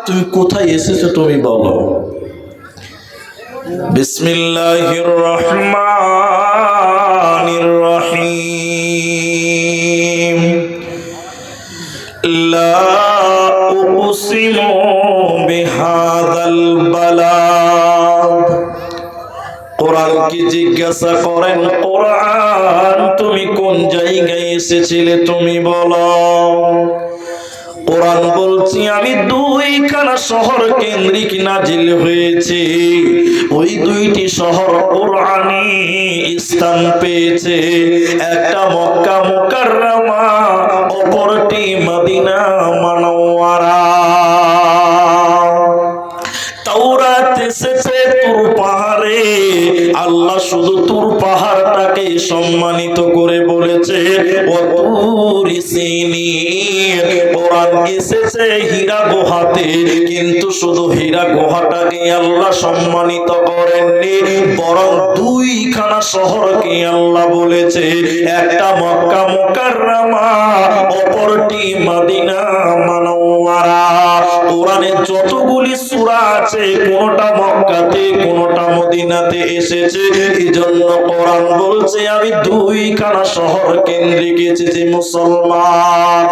তুমি কোথায় এসেছো তুমি বলো। বিসমিল্লাহির রহমানির রহিম। লা উকসিমু বিহাদাল বালাদ। কোরআনকে জিজ্ঞাসা করেন, কোরআন তুমি কোন জায়গায় এসেছিলে তুমি বলো। কোরআন বলছি আমি দুইখানা শহর কেন্দ্রিক নাজিল হয়েছে, ওই দুইটি শহর কোরআনে স্থান পেয়েছে। একটা মক্কা মুকাররমা, অপরটি মদিনা মুনাওয়ারা। তাওরাত এসেছে তুর পাহাড়ে, আল্লাহ শুধু তুর পাহাড়টাকে সম্মানিত করে বলেছে ও তুরি সিনিন। কোরআন এসেছে হীরা গুহাতে, কিন্তু শুধু হীরা গুহাটাকে আল্লাহ সম্মানিত করেননি, বরং দুইখানা শহরকে আল্লাহ বলেছে, একটা মক্কা মুকাররমা, অপরটি মদিনা মুনাওয়ারা। কোরআনে যতগুলি সূরা আছে কোনটা মক্কাতে কোনটা মদিনাতে এসেছে, এজন্য কোরআন বলছে আমি দুইখানা শহর কেন্দ্রিক এসেছি মুসলমান।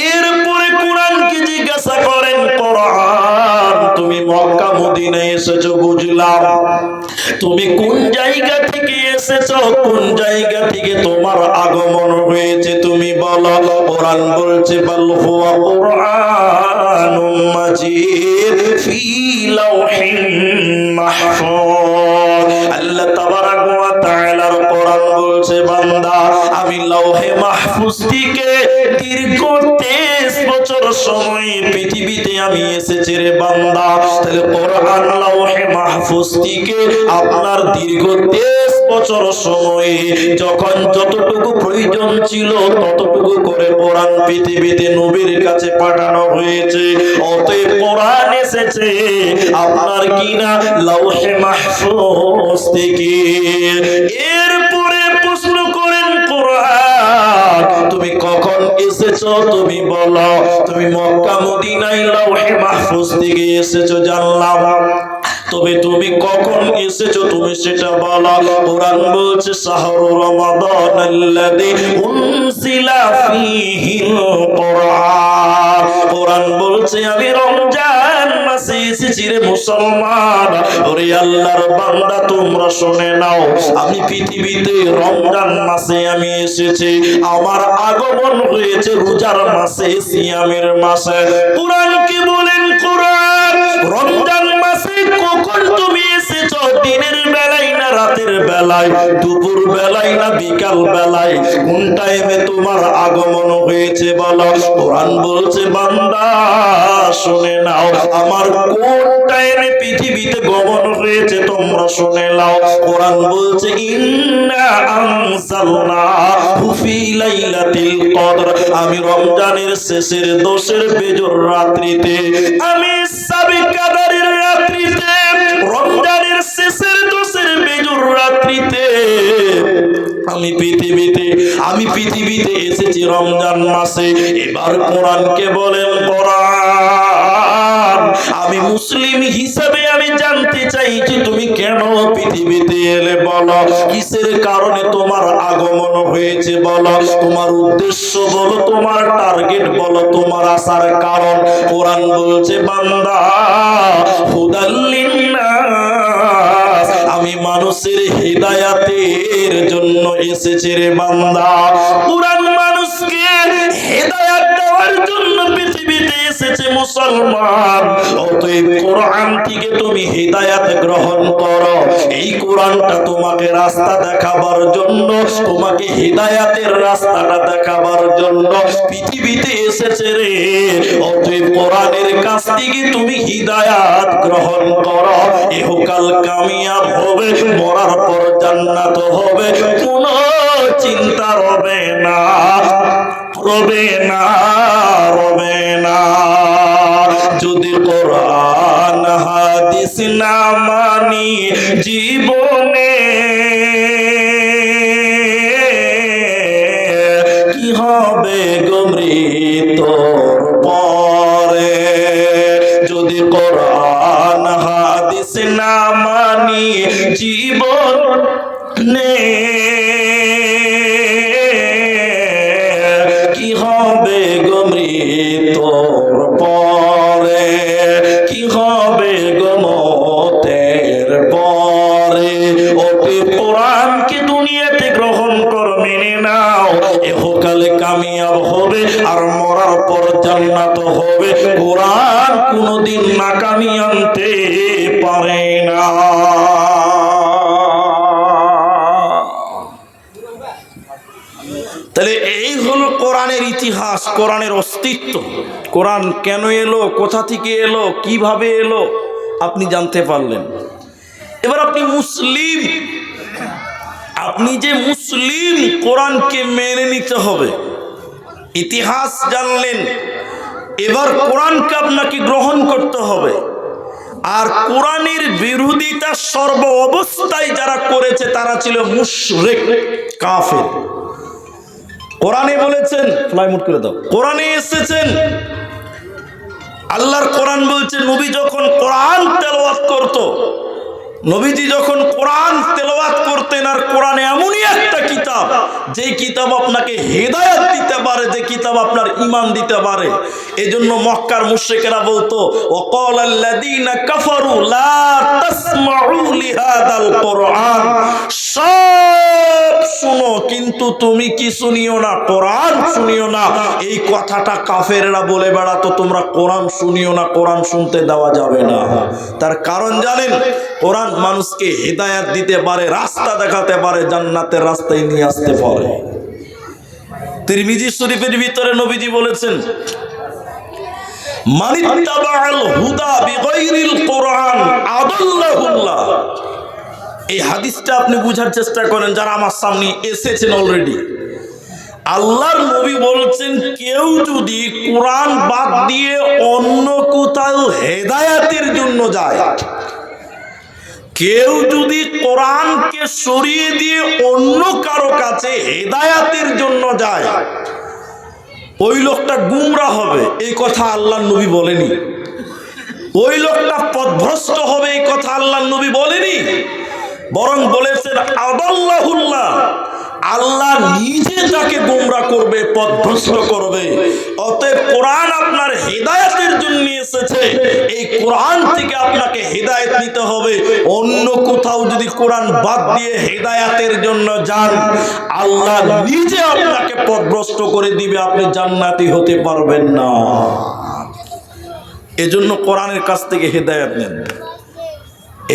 এরপরে কোরআনকে জিজ্ঞাসা করেন, কোরআন তুমি মক্কা মদিনায় এসেছো বুঝলাম, তুমি কোন জায়গা থেকে এসেছো, কোন জায়গা থেকে তোমার আগমন হয়েছে তুমি বলো। কোরআন বলছে বাল হুয়া কুরআনুম মাজিদ ফি লাওহিন মাহফুজ। আল্লাহ তাবারাক ওয়া তাআলার কোরআন বলছে বান্দা আমি লৌহে মাহফুজ থেকে দীর্ঘ 23 বছর সময় পৃথিবীতে আমি এসেছি রে বান্দা। তাহলে কোরআন লৌহে মাহফুজ থেকে আপনার দীর্ঘ 23 বছর সময়ে যখন যতটুকু প্রয়োজন ছিল ততটুকু করে কোরআন পৃথিবীতে নবীর কাছে পাঠানো হয়েছে। অতএব কোরআন এসেছে আপনার কিনা লৌহে মাহফুজ থেকে। এরপরে প্রশ্ন করেন, কোরআন তুমি কখন এসেছো তুমি বলো। তুমি মক্কা মদিনায় লৌহে মাহফুজ থেকে এসেছো জানলাম, তবে তুমি কখন এসেছো তুমি সেটা বলো। কোরআন বলছে শাহরু রমাদানাল্লাযী উনজিলা ফীহিল কুরআন। কোরআন বলছে আমি রমজান মাসে এসেছি রে মুসলমান। ওরে আল্লাহর বান্দা তোমরা শুনে নাও, আমি পৃথিবীতে রমজান মাসে আমি এসেছি, আমার আগমন হয়েছে রোজার মাসে, সিয়ামের মাসে। কোরআন কি বলেন, কোরআন রমজান মাসে কখন তুমি এসেছো, দিনের বেলায় না রাতের বেলায়, দুপুর বেলায় না বিকাল বেলায়, কোন টাইমে তোমার আগমন হয়েছে বলো। কোরআন বলছে বান্দা শুনে নাও, আমার কোন টাইমে পৃথিবীতে গমন হয়েছে তোমরা শুনে নাও। কোরআন বলছে ইন্না আনজালনাহু ফি লাইলাতিল কদর। আমি রমজানের শেষের 10 বেজর রাত্রিতে, আমি সাবে কাদারের রাত্রিতে, রমজানের শেষের 10 বেজর রাত্রিতে আমি পৃথিবীতে এসেছি রমজান মাসে। এবার কোরআনকে বলেন, কোরআন আমি মুসলিম হিসাবে আমি জানতে চাই যে তুমি কেন পৃথিবীতে এলে বলো, কিসের কারণে তোমার আগমন হয়েছে বলো, তোমার উদ্দেশ্য বলো, তোমার টার্গেট বলো, তোমার আসার কারণ। কোরআন বলছে বান্দা হুদাল লিন্নাস, আমি মানুষের হিদায়াতের জন্য এসেছি রে বান্দা। কোরআন মানুষকে হিদায়াত দেওয়ার জন্য পৃথিবীতে এসেছে মুসলমান। অতএব কোরআন থেকে তুমি হিদায়াত গ্রহণ করো। এই কোরআনটা তোমাকে রাস্তা দেখাবার জন্য, তোমাকে হিদায়াতের রাস্তাটা দেখাবার জন্য পৃথিবীতে এসেছে রে। অতএব কোরআনের কাছ থেকে তুমি হিদায়াত গ্রহণ করো, ইহকাল কামিয়াব হবে, মরার পর জান্নাত হবে, কোনো চিন্তা রবে না, রবে না, রবে না। যদি কোরআন হাদিস না মানি জীবনে, কি হবে গো মৃত্যুর পরে। যদি কোরআন হাদিস না মানি জীবনে কি হবে গো মৃত্যুর পরে, কি হবে গো মতের পরে। ওকে কোরআনকে দুনিয়াতে গ্রহণ কর, মেনে নাও, ইহকালে কামিয়াব হবে আর মরার পর জান্নাত হবে। কোরআন কোনদিন নাকামি আনতে পারে না। তাহলে এই হলো কোরআনের ইতিহাস, কোরআনের অস্তিত্ব। কোরআন কেন এলো, কোথা থেকে এলো, কিভাবে এলো আপনি জানতে পারলেন। এবার আপনি মুসলিম, আপনি যে মুসলিম, কোরআনকে মেনে নিতে হবে। ইতিহাস জানলেন, এবার কোরআনকে আপনাকে গ্রহণ করতে হবে। আর কোরআনের বিরোধিতা সর্ব অবস্থায় যারা করেছে তারা ছিল মুশরিক, কাফের। কোরআনে বলেছেন, ফ্লাই মুট করে দাও, কোরআনে এসেছেন, আল্লাহর কোরআন বলছে নবী যখন কোরআন তেলাওয়াত করত, নবীজি যখন কোরআন তেলাওয়াত করতেন, আর কোরআন এমনই একটা কিতাব যে কিতাব আপনাকে হেদায়েত দিতে পারে, যে কিতাব আপনার ঈমান দিতে পারে। এজন্য মক্কার মুশরিকেরা বলতো ওয়াকালাল্লাযীনা কাফারু লা তাসমাউ লিহাদাল কোরআন, সব শুনো কিন্তু তুমি কি শুনিও না, কোরআন শুনিও না। এই কথাটা কাফেররা বলে বেড়াতো, তোমরা কোরআন শুনিও না, কোরআন শুনতে দেওয়া যাবে না। তার কারণ জানেন, কোরআন মানুষকে হেদায়েত দিতে পারে, রাস্তা দেখাতে পারে, জান্নাতের রাস্তায় নিয়ে আসতে পারে। তিরমিজি শরীফের ভিতরে নবীজি বলেছেন মানিত্তাবাআল হুদা বিগাইরিল কোরআন আদাল্লাহুল্লাহ। এই হাদিসটা আপনি বুঝার চেষ্টা করেন যারা আমার সামনে এসেছেন অলরেডি। আল্লাহর নবী বলছেন কেউ যদি কোরআন বাদ দিয়ে অন্য কোথাও হেদায়েতের জন্য যায়, কেউ যদি কোরআনকে সরিয়ে দিয়ে অন্য কারো কাছে হেদায়েতের জন্য যায়, ওই লোকটা গুমরা হবে, এই কথা আল্লাহর নবী বলেনি। ওই লোকটা পথভ্রষ্ট হবে, এই কথা আল্লাহর নবী বলেনি। বরং বলেছেন আদাল্লাহুল্লাহ, আল্লাহ নিজে তাকে গোমরা করবে, পথভ্রষ্ট করবে। অতএব কোরআন আপনার হেদায়েতের জন্য এসেছে, এই কোরআন থেকে আপনাকে হেদায়েত নিতে হবে। অন্য কোথাও যদি কোরআন বাদ দিয়ে হেদায়েতের জন্য যান, আল্লাহ নিজে আপনাকে পথভ্রষ্ট করে দিবে, আপনি জান্নাতি হতে পারবেন না। এজন্য কোরআনের কাছ থেকে হেদায়েত নেন।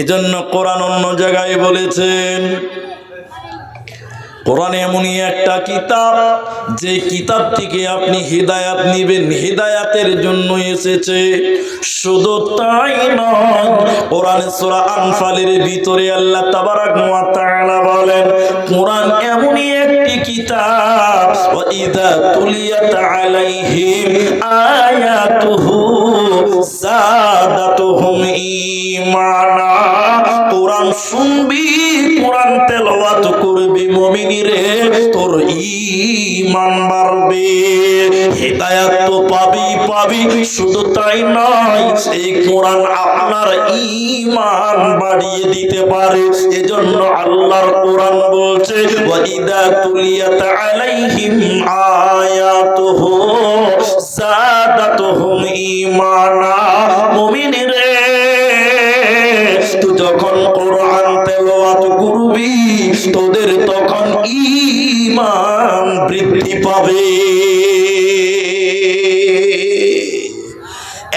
এজন্য কোরআন অন্য জায়গায় বলেছেন, কোরআন এমনই একটা কিতাব যে কিতাব থেকে আপনি হেদায়েত নেবেন, হেদায়েতের জন্য এসেছে। শুধু তাই নয়, কোরআন সূরা আনফালের ভিতরে আল্লাহ তাবারাক ওয়া তাআলা বলেন কোরআন এমনই একটি কিতাব ওয়া ইযা তুলিয়াত আলাইহিম আয়াতুহু যাদাতুহুম ঈমানা। কোরআন শুনবি, কোরআন তেলাওয়াত করবি, মুমিনিরে তোর ঈমান বাড়বে, হেদায়েত তো পাবি। শুধু তাই নয়, এই কোরআন আপনার ঈমান বাড়িয়ে দিতে পারে। এজন্য আল্লাহর কোরআন বলছে ওয়া ইযা তুলিয়াত আলাইহিম আয়াতুহু যাদাতুহুম ঈমানা। মুমিনিরে তুই যখন কোরআন তেলাওয়াত করবি, তোদের তখন ঈমান বৃদ্ধি পাবে।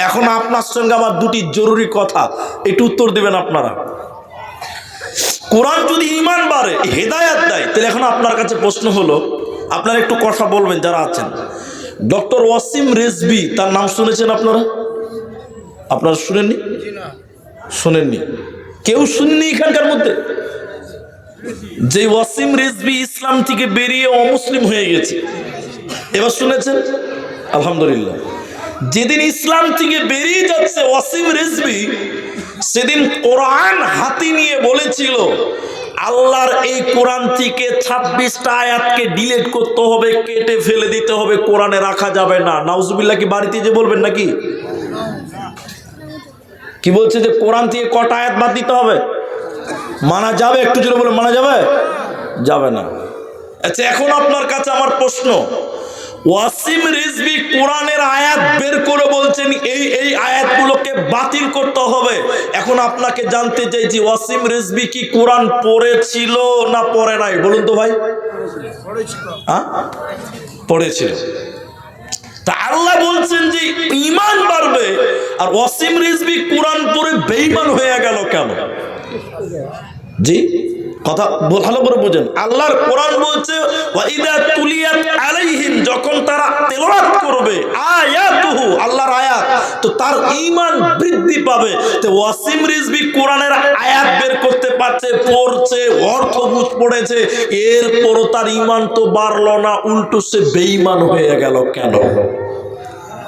এখন আপনার সঙ্গে আমার দুটি জরুরি কথা, একটু উত্তর দিবেন আপনারা। কোরআন যদি ঈমান বাড়ে, হেদায়েত দেয়, তাহলে এখন আপনার কাছে প্রশ্ন হলো, আপনারা একটু কথা বলবেন যারা আছেন। ডক্টর ওয়াসিম রেজভী, তার নাম শুনেছেন আপনারা? আপনারা শুনেননি? শুনেননি? কেউ শুননি এখানকার মধ্যে? যে ওয়াসিম রেজভী ইসলাম থেকে বেরিয়ে অমুসলিম হয়ে গেছে, এবার শুনেছেন? আলহামদুলিল্লাহ। যেদিন ইসলাম থেকে বেরিয়ে যাচ্ছে ওয়াসিম রেজভী, সেদিন কোরআন হাতে নিয়ে বলেছিল আল্লাহর এই কোরআন থেকে 26টা আয়াতকে ডিলিট করতে হবে, কেটে ফেলে দিতে হবে, কোরআনে রাখা যাবে না। নাউজুবিল্লাহ কি বাড়িতে যে বলবেন নাকি? কি বলছে যে কোরআন থেকে কটা আয়াত বাদ দিতে হবে? মানা যাবে? একটু জোরে বলে, মানা যাবে? যাবে না। আচ্ছা, এখন আপনার কাছে আমার প্রশ্ন, ওয়াসিম রিজভী কোরআনের আয়াত বের করে বলছেন এই আয়াতগুলোকে বাতিল করতে হবে। এখন আপনাকে জানতে চাইছি, ওয়াসিম রিজভী কি কোরআন পড়েছিল না পড়ে নাই? বলুন তো ভাই। হ্যাঁ, পড়েছিল। তা আল্লাহ বলছেন যে ঈমান বাড়বে, আর ওয়াসিম রিজভী কোরআন পড়ে বেঈমান হয়ে গেল কেন? জি, কথা ভালো করে বোঝেন। আল্লাহর কোরআন বলছে ওয়াইদা তুলিয়াত আলাইহিম, যখন তারা তেলাওয়াত করবে আয়াতুহু, আল্লাহর আয়াত, তো তার ঈমান বৃদ্ধি পাবে। তো ওয়াসিম রিজভী কোরআনের আয়াত বের করতে পারছে, পড়ছে, অর্থ বুঝ পড়েছে, এরপরও তার ঈমান তো বাড়লো না, উল্টো সে বেঈমান হয়ে গেল কেন?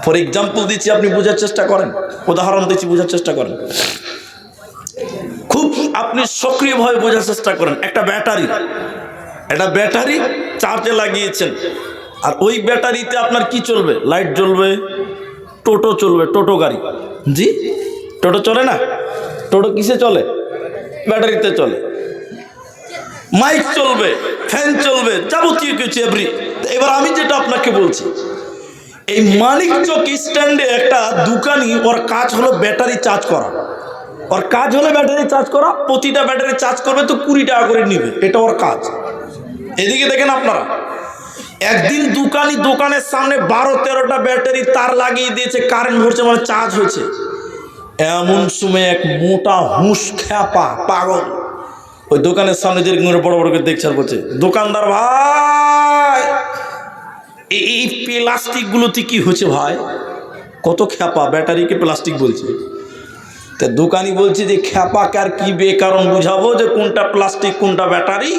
ফর এক্সাম্পল দিচ্ছি, আপনি বোঝার চেষ্টা করেন, উদাহরণ দিচ্ছি, বোঝার চেষ্টা করেন, খুব আপনি সক্রিয়ভাবে বোঝার চেষ্টা করেন। একটা ব্যাটারি চার্জে লাগিয়েছেন, আর ওই ব্যাটারিতে আপনার কি চলবে? লাইট জ্বলবে, টোটো চলবে, টোটো গাড়ি। জি, টোটো চলে না? টোটো কিসে চলে? ব্যাটারিতে চলে। মাইক চলবে, ফ্যান চলবে, যাবতীয় কিছু এভরি। এবার আমি যেটা আপনাকে বলছি, এই মানিকচক স্ট্যান্ডে একটা দোকানি, ওর কাজ হলো ব্যাটারি চার্জ করা। ওর কাজ হলো ব্যাটারি চার্জ করা। প্রতিটা ব্যাটারি চার্জ করবে তো 20 টাকা করে নিবে, এটা ওর কাজ। এদিকে দেখেন আপনারা, একদিন দোকানি দোকানের সামনে 12-13টা ব্যাটারি তার লাগিয়ে দিয়েছে, কারেন্ট ভরছে, মানে চার্জ হয়েছে। এমন সময় এক মোটা হুঁশ খ্যাপা পাগল ওই দোকানের সামনে যে বড় বড় করে দেখছে, আর বলছে, দোকানদার ভাই, এই প্লাস্টিক গুলোতে কি হচ্ছে ভাই? কত খ্যাপা, ব্যাটারিকে প্লাস্টিক বলছে। তা দোকানি বলছে যে খ্যাপাকে আর কি বেকারণ বুঝাবো যে কোনটা প্লাস্টিক কোনটা ব্যাটারি?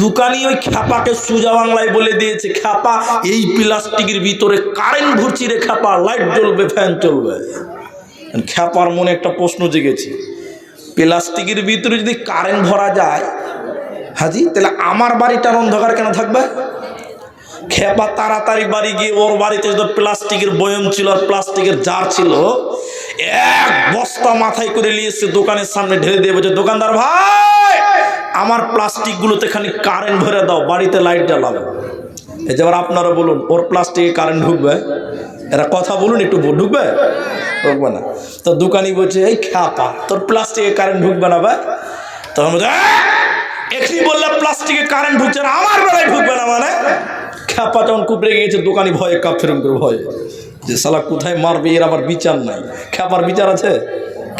দোকানি ওই খ্যাপাকে সোজা বাংলায় বলে দিয়েছে, খ্যাপা এই প্লাস্টিকের ভিতরে কারেন্ট ভরছি রে খ্যাপা, লাইট জ্বলবে, ফ্যান চলবে। খ্যাপার মনে একটা প্রশ্ন জেগেছে, প্লাস্টিকের ভিতরে যদি কারেন্ট ভরা যায় হাজি, তাহলে আমার বাড়িটার অন্ধকার কেন থাকবে? খ্যাপা তাড়াতাড়ি বাড়ি গিয়ে ওর বাড়িতে যদি প্লাস্টিকের বয়ম ছিল আর প্লাস্টিকের জার ছিল, এক বস্তা মাথায় করে নিয়েছে, দোকানের সামনে ঢেলে দিয়ে বলছে, দোকানদার ভাই, আমার প্লাস্টিক গুলোতে খানিক কারেন্ট ভরে দাও, বাড়িতে লাইট জ্বালাবো। এই যে আপনারা বলুন, ওর প্লাস্টিকে কারেন্ট ঢুকবে? এরা কথা বলুন, একটু ঢুকবে? ঢুকবে না। তো দোকানি বলছে, এই খ্যাপা, তোর প্লাস্টিকে কারেন্ট ঢুকবে না ভাই? তখন বলছে, এখনই বললাম প্লাস্টিকে কারেন্ট ঢুকছে না, আমার বেলায় ঢুকবে না মানে? খ্যাপা যখন খুব রেগে গেছে, দোকানি ভয়ে কাপ ফেরম করে, ভয়ে যে শালা কোথায় মারবে, এর আবার বিচার নাই। খ্যাপার বিচার আছে?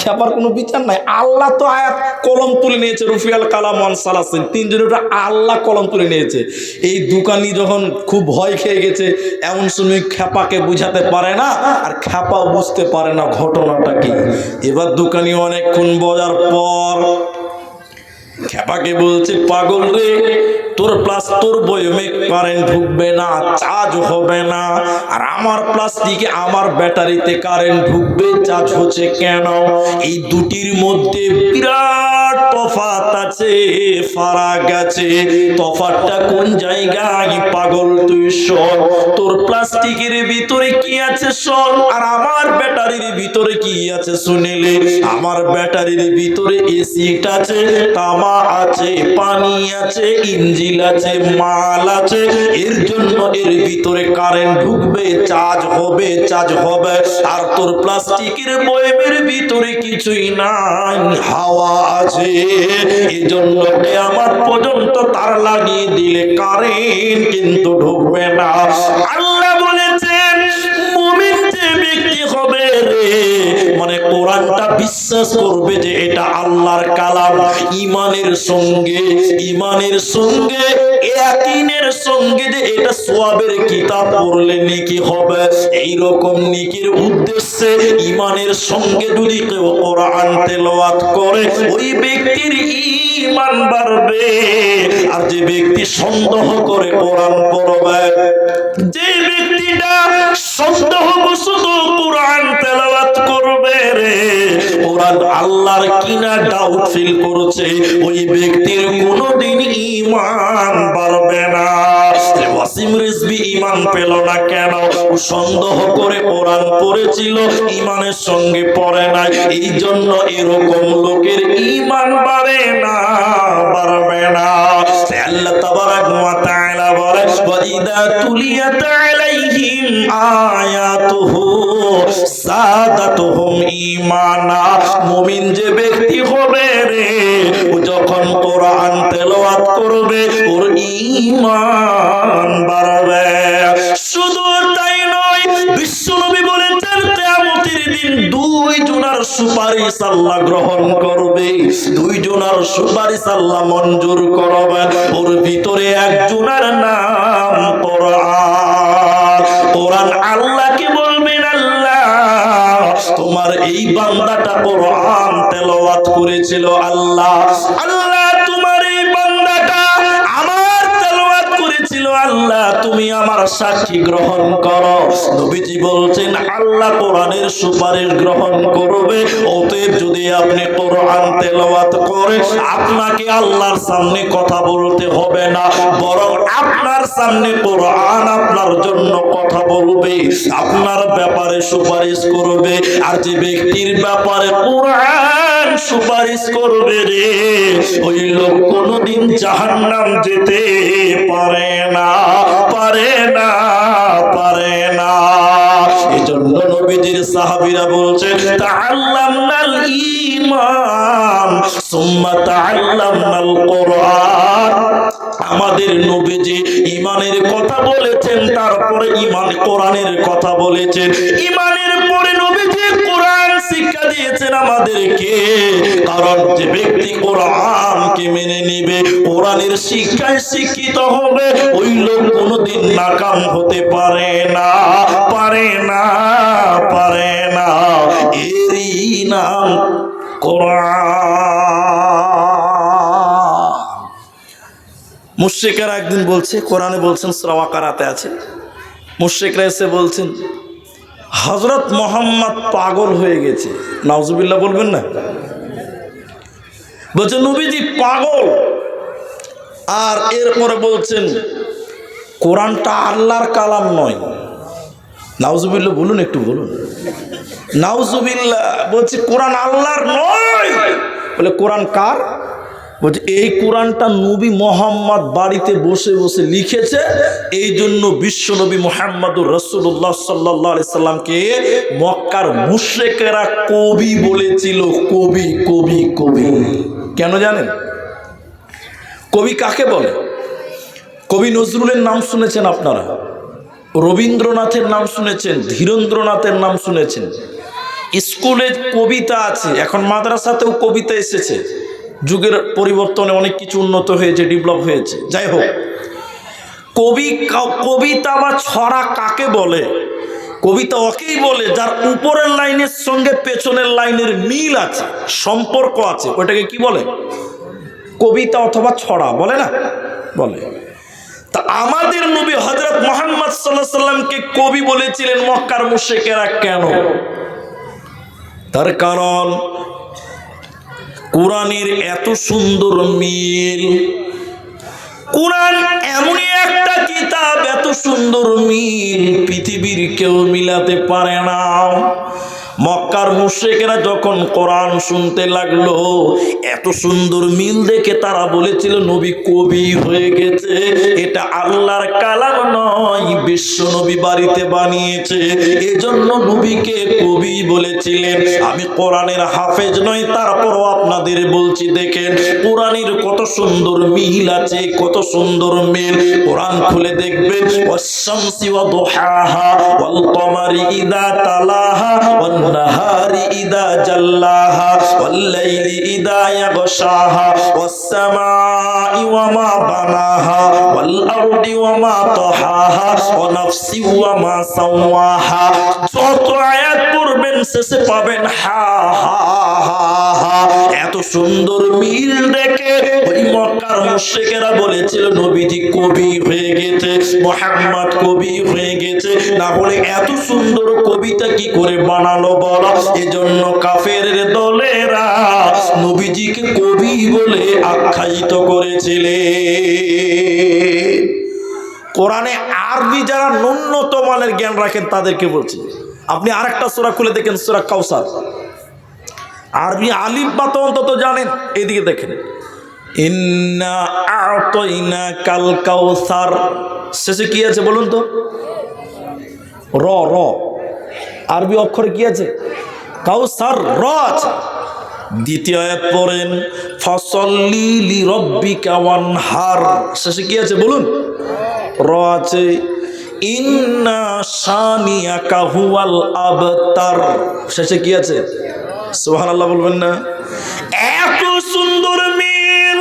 খ্যাপার কোনো বিচার নাই। আল্লাহ তো আয়াত কলম তুলে নিয়েছে, রুফিয়াল কালাম ওয়ান সালাসিন, 3 জনের আল্লাহ কলম তুলে নিয়েছে। এই দোকানি যখন খুব ভয় খেয়ে গেছে, এমন সময় খ্যাপাকে বুঝাতে পারে না, আর খ্যাপাও বুঝতে পারে না ঘটনাটা কি। এবার দোকানি অনেকক্ষণ বোঝার পর খ্যাপাকে বলছে, পাগল রে, তোর বয়মে কারেন্ট ঢুকবে না, চার্জ হবে না, আর আমার প্লাস্টিকে, আমার ব্যাটারিতে কারেন্ট ঢুকবে, চার্জ হচ্ছে কেন? এই দুটির মধ্যে বিরাট তফাৎ আছে, ফারাক আছে। তফাৎটা কোন জায়গায়? পাগল তুই শোন, তোর প্লাস্টিকের ভিতরে কি আছে শোন, আর আমার ব্যাটারির ভিতরে কি আছে শুনিলে। আমার ব্যাটারির ভিতরে এসিড আছে, তামা আছে, পানি আছে, ইঞ্জিন আছে, মাল আছে, এর জন্য এর ভিতরে কারেন্ট ঢুকবে, চার্জ হবে। আর তোর প্লাস্টিকের বয়মের ভিতরে কিছুই নাই, হাওয়া আছে, এজন্য কিয়ামত পর্যন্ত তার লাগিয়ে দিলে কারেন্ট কিন্তু ঢুকবে না। আল্লাহ বলেছেন, মুমিন যে ব্যক্তি হবে রে, মানে কোরআনটা বিশ্বাস করবে যে এটা আল্লাহর কালাম, ঈমানের সঙ্গে ইয়াকিনের সঙ্গে যে এটা সওয়াবের কিতাব পড়লে নেকি হবে, এই রকম নেকির উদ্দেশ্যে ঈমানের সঙ্গে যদি কেউ কোরআন তেলাওয়াত করে, ওই ব্যক্তির ঈমান বাড়বে। আর যে ব্যক্তি সন্দেহ করে কোরআন পড়বে, যে ব্যক্তিটা সন্দেহবশত কোরআন তেলাওয়াত করবে রে, কোরআন আল্লাহর কিনা ডাউট ফিল করছে, ওই ব্যক্তির কোনোদিন ঈমান বাড়বে না। ওয়াসিম রিজভী ঈমান পেল না কেন? সন্দেহ করে কোরআন পড়েছিল, ঈমানের সঙ্গে পড়ে নাই, এই জন্য এরকম লোকের ঈমান বাড়ে না, বাড়বে না। আল্লাহ তাবারাক ওয়া তাআলা বলে ওয়া ইযা তুলিয়াত আলাইহিম আয়াতুহু সাদাতুহুম ঈমানা। মুমিন যে ব্যক্তি হবে রে, ও যখন কোরআন তেলাওয়াত করবে ওর ঈমান বাড়বে। শুধু তাই নয়, বিশ্বনবী বলেছেন কিয়ামতের দিন দুই জনের সুপারিশ আল্লাহ গ্রহণ করবে, দুই জনের সুপারিশ আল্লাহ মঞ্জুর করবেন। ওর ভিতরে একজনের নাম কোরআন। কোরআন আল্লাহকে বলবেন, আল্লাহ তোমার এই বান্দাটা কোরআন তেলাওয়াত করেছিল, আল্লাহ আল্লাহ তোমার এই বান্দাটা আমার তেলাওয়াত করেছিল, আল্লাহ তুমি আমার সাক্ষী গ্রহণ করো। নবীজি বলছেন আল্লাহ কোরআনের সুপারিশ গ্রহণ করবে। অতএব যদি আপনি কোরআন তেলাওয়াত করে, আপনাকে আল্লাহর সামনে কথা বলতে হবে না, বরং আপনার সামনে কোরআন আপনার জন্য কথা বলবে, আপনার ব্যাপারে সুপারিশ করবে। আর যে ব্যক্তির ব্যাপারে কোরআন সুপারিশ করবে রে, ওই লোক কোনোদিন জাহান্নাম যেতে পারে না, পারে না, পারে না। এজন্য নবীজির সাহাবীরা বলছে তাআল্লামনাল ঈমান সুম্মা তাআল্লামনাল কোরআন। আমাদের নবীজি ঈমানের কথা বলেছেন, তারপরে ঈমান কোরআনের কথা বলেছেন। ঈমানের পরে নবীজি কোরআন শিক্ষা দিয়েছেন আমাদেরকে। কারণ যে ব্যক্তি কোরআনকে মেনে নেবে, কোরআনের শিক্ষায় শিক্ষিত হবে, ওই লোক কোনোদিন নাকাম হতে পারে না, পারে না, পারে না। এরই নাম কোরআন। মুশরিকরা একদিন বলছে, কোরআনে বলছেন সূরা বাকারাতে আছে, মুশরিকরা এসে বলছেন হযরত মুহাম্মদ পাগল হয়ে গেছে। নাউজুবিল্লাহ বলবেন না? বলছে নবীজি পাগল। আর এরপরে বলছেন কোরআনটা আল্লাহর কালাম নয়। নাউজুবিল্লাহ বলুন, একটু বলুন নাউজুবিল্লাহ। বলছে কোরআন আল্লাহর নয়, বলে কোরআন কার? বলছে এই কোরআনটা নবী মুহাম্মদ বাড়িতে বসে বসে লিখেছে, এই জন্য বিশ্বনবী মুহাম্মদুর রাসূলুল্লাহ সাল্লাল্লাহু আলাইহি সাল্লামকে মক্কার মুশরিকেরা কবি বলেছিল। কবি, কবি, কবি। কেন জানেন? কবি কাকে বলে? কবি নজরুলের নাম শুনেছেন আপনারা, রবীন্দ্রনাথের নাম শুনেছেন, ধীরেন্দ্রনাথের নাম শুনেছেন। স্কুলে কবিতা আছে, এখন মাদ্রাসাতেও কবিতা এসেছে। যুগের পরিবর্তনে অনেক কিছু উন্নত হয়েছে, ডেভেলপ হয়েছে। যাই হোক, কবিতা বা ছড়া কাকে বলে? কবিতা ওকেই বলে যার উপরের লাইনের সঙ্গে পেছনের লাইনের মিল আছে, সম্পর্ক আছে, ওটাকে কি বলে? কবিতা অথবা ছড়া বলে না? বলে। তা আমাদের নবী হযরত মুহাম্মদ সাল্লাল্লাহু আলাইহি সাল্লামকে কবি বলেছিলেন মক্কার মুশরিকেরা। কেন? তার কারণ কোরআনের এত সুন্দর মিল। কোরআন এমনই একটা কিতাব, এত সুন্দর মিল পৃথিবীর কেউ মিলাতে পারে না। মক্কার মুশরিকেরা যখন কোরআন শুনতে লাগলো, এত সুন্দর মিল দেখে তারা বলেছিল নবী কবি হয়ে গেছে, এটা আল্লাহর কালাম নয়, বিশ্ব নবী বাড়িতে বানিয়েছে। এজন্য নবীকে কবি বলেছিলেন। আমি কোরআনের হাফেজ নই, তারপরও আপনাদের বলছি, দেখেন কোরআনের কত সুন্দর মিল আছে, কত সুন্দর মিল। কোরআন খুলে দেখবেন ওয়াশ-শামসি ওয়া দুহাহা ওয়াল কমারি ইযা তালাহা ওয়ান নাহারি ইযা জাল্লাহা ওয়াল লাইলি ইযা ইয়াগশাহা ওয়াস সামাই ওয়া মা বানাহা ওয়াল আরদি ওয়া মা তাহাহা ওয়া নাফসি ওয়া মা সাওয়াহা। যত আয়াত পড়বেন শেষে পাবেন হা হা হা হা। এত সুন্দর মিল দেখে ওই মক্কার মুশরিকেরা বলেছিল নবীজি কবি হয়ে গেছে, মুহাম্মদ কবি হয়ে গেছে। না হলে এত সুন্দর কবিতা কি করে বানালো বলো? এজন্য কাফেরের দলেরা নবীজিকে কবি বলে আখ্যায়িত করেছিলেন। কোরআনে আরবি যারা ন্যূনতম মানের জ্ঞান রাখেন তাদেরকে বলছি। আপনি আরেকটা সূরা খুলে দেখেন, সূরা কাউসার। আরবি আলিফ বা তো অন্তত জানেন। এদিকে দেখেন, ইন্না আ'তাইনাকাল কাউসার, শেষে কি আছে বলুন তো? র র আরবি অক্ষরে কি আছে? কাউসার, র আছে। দ্বিতীয় আয়াত পড়েন, ফাসাল্লি লিরাব্বিকা ওয়ানহার, শেষে কি আছে বলুন? র আছে। ইন্না শানিয়াকা হুয়াল আবতার, শেষে কি আছে? সুবহানাল্লাহ বলবেন না? এত সুন্দর মিল।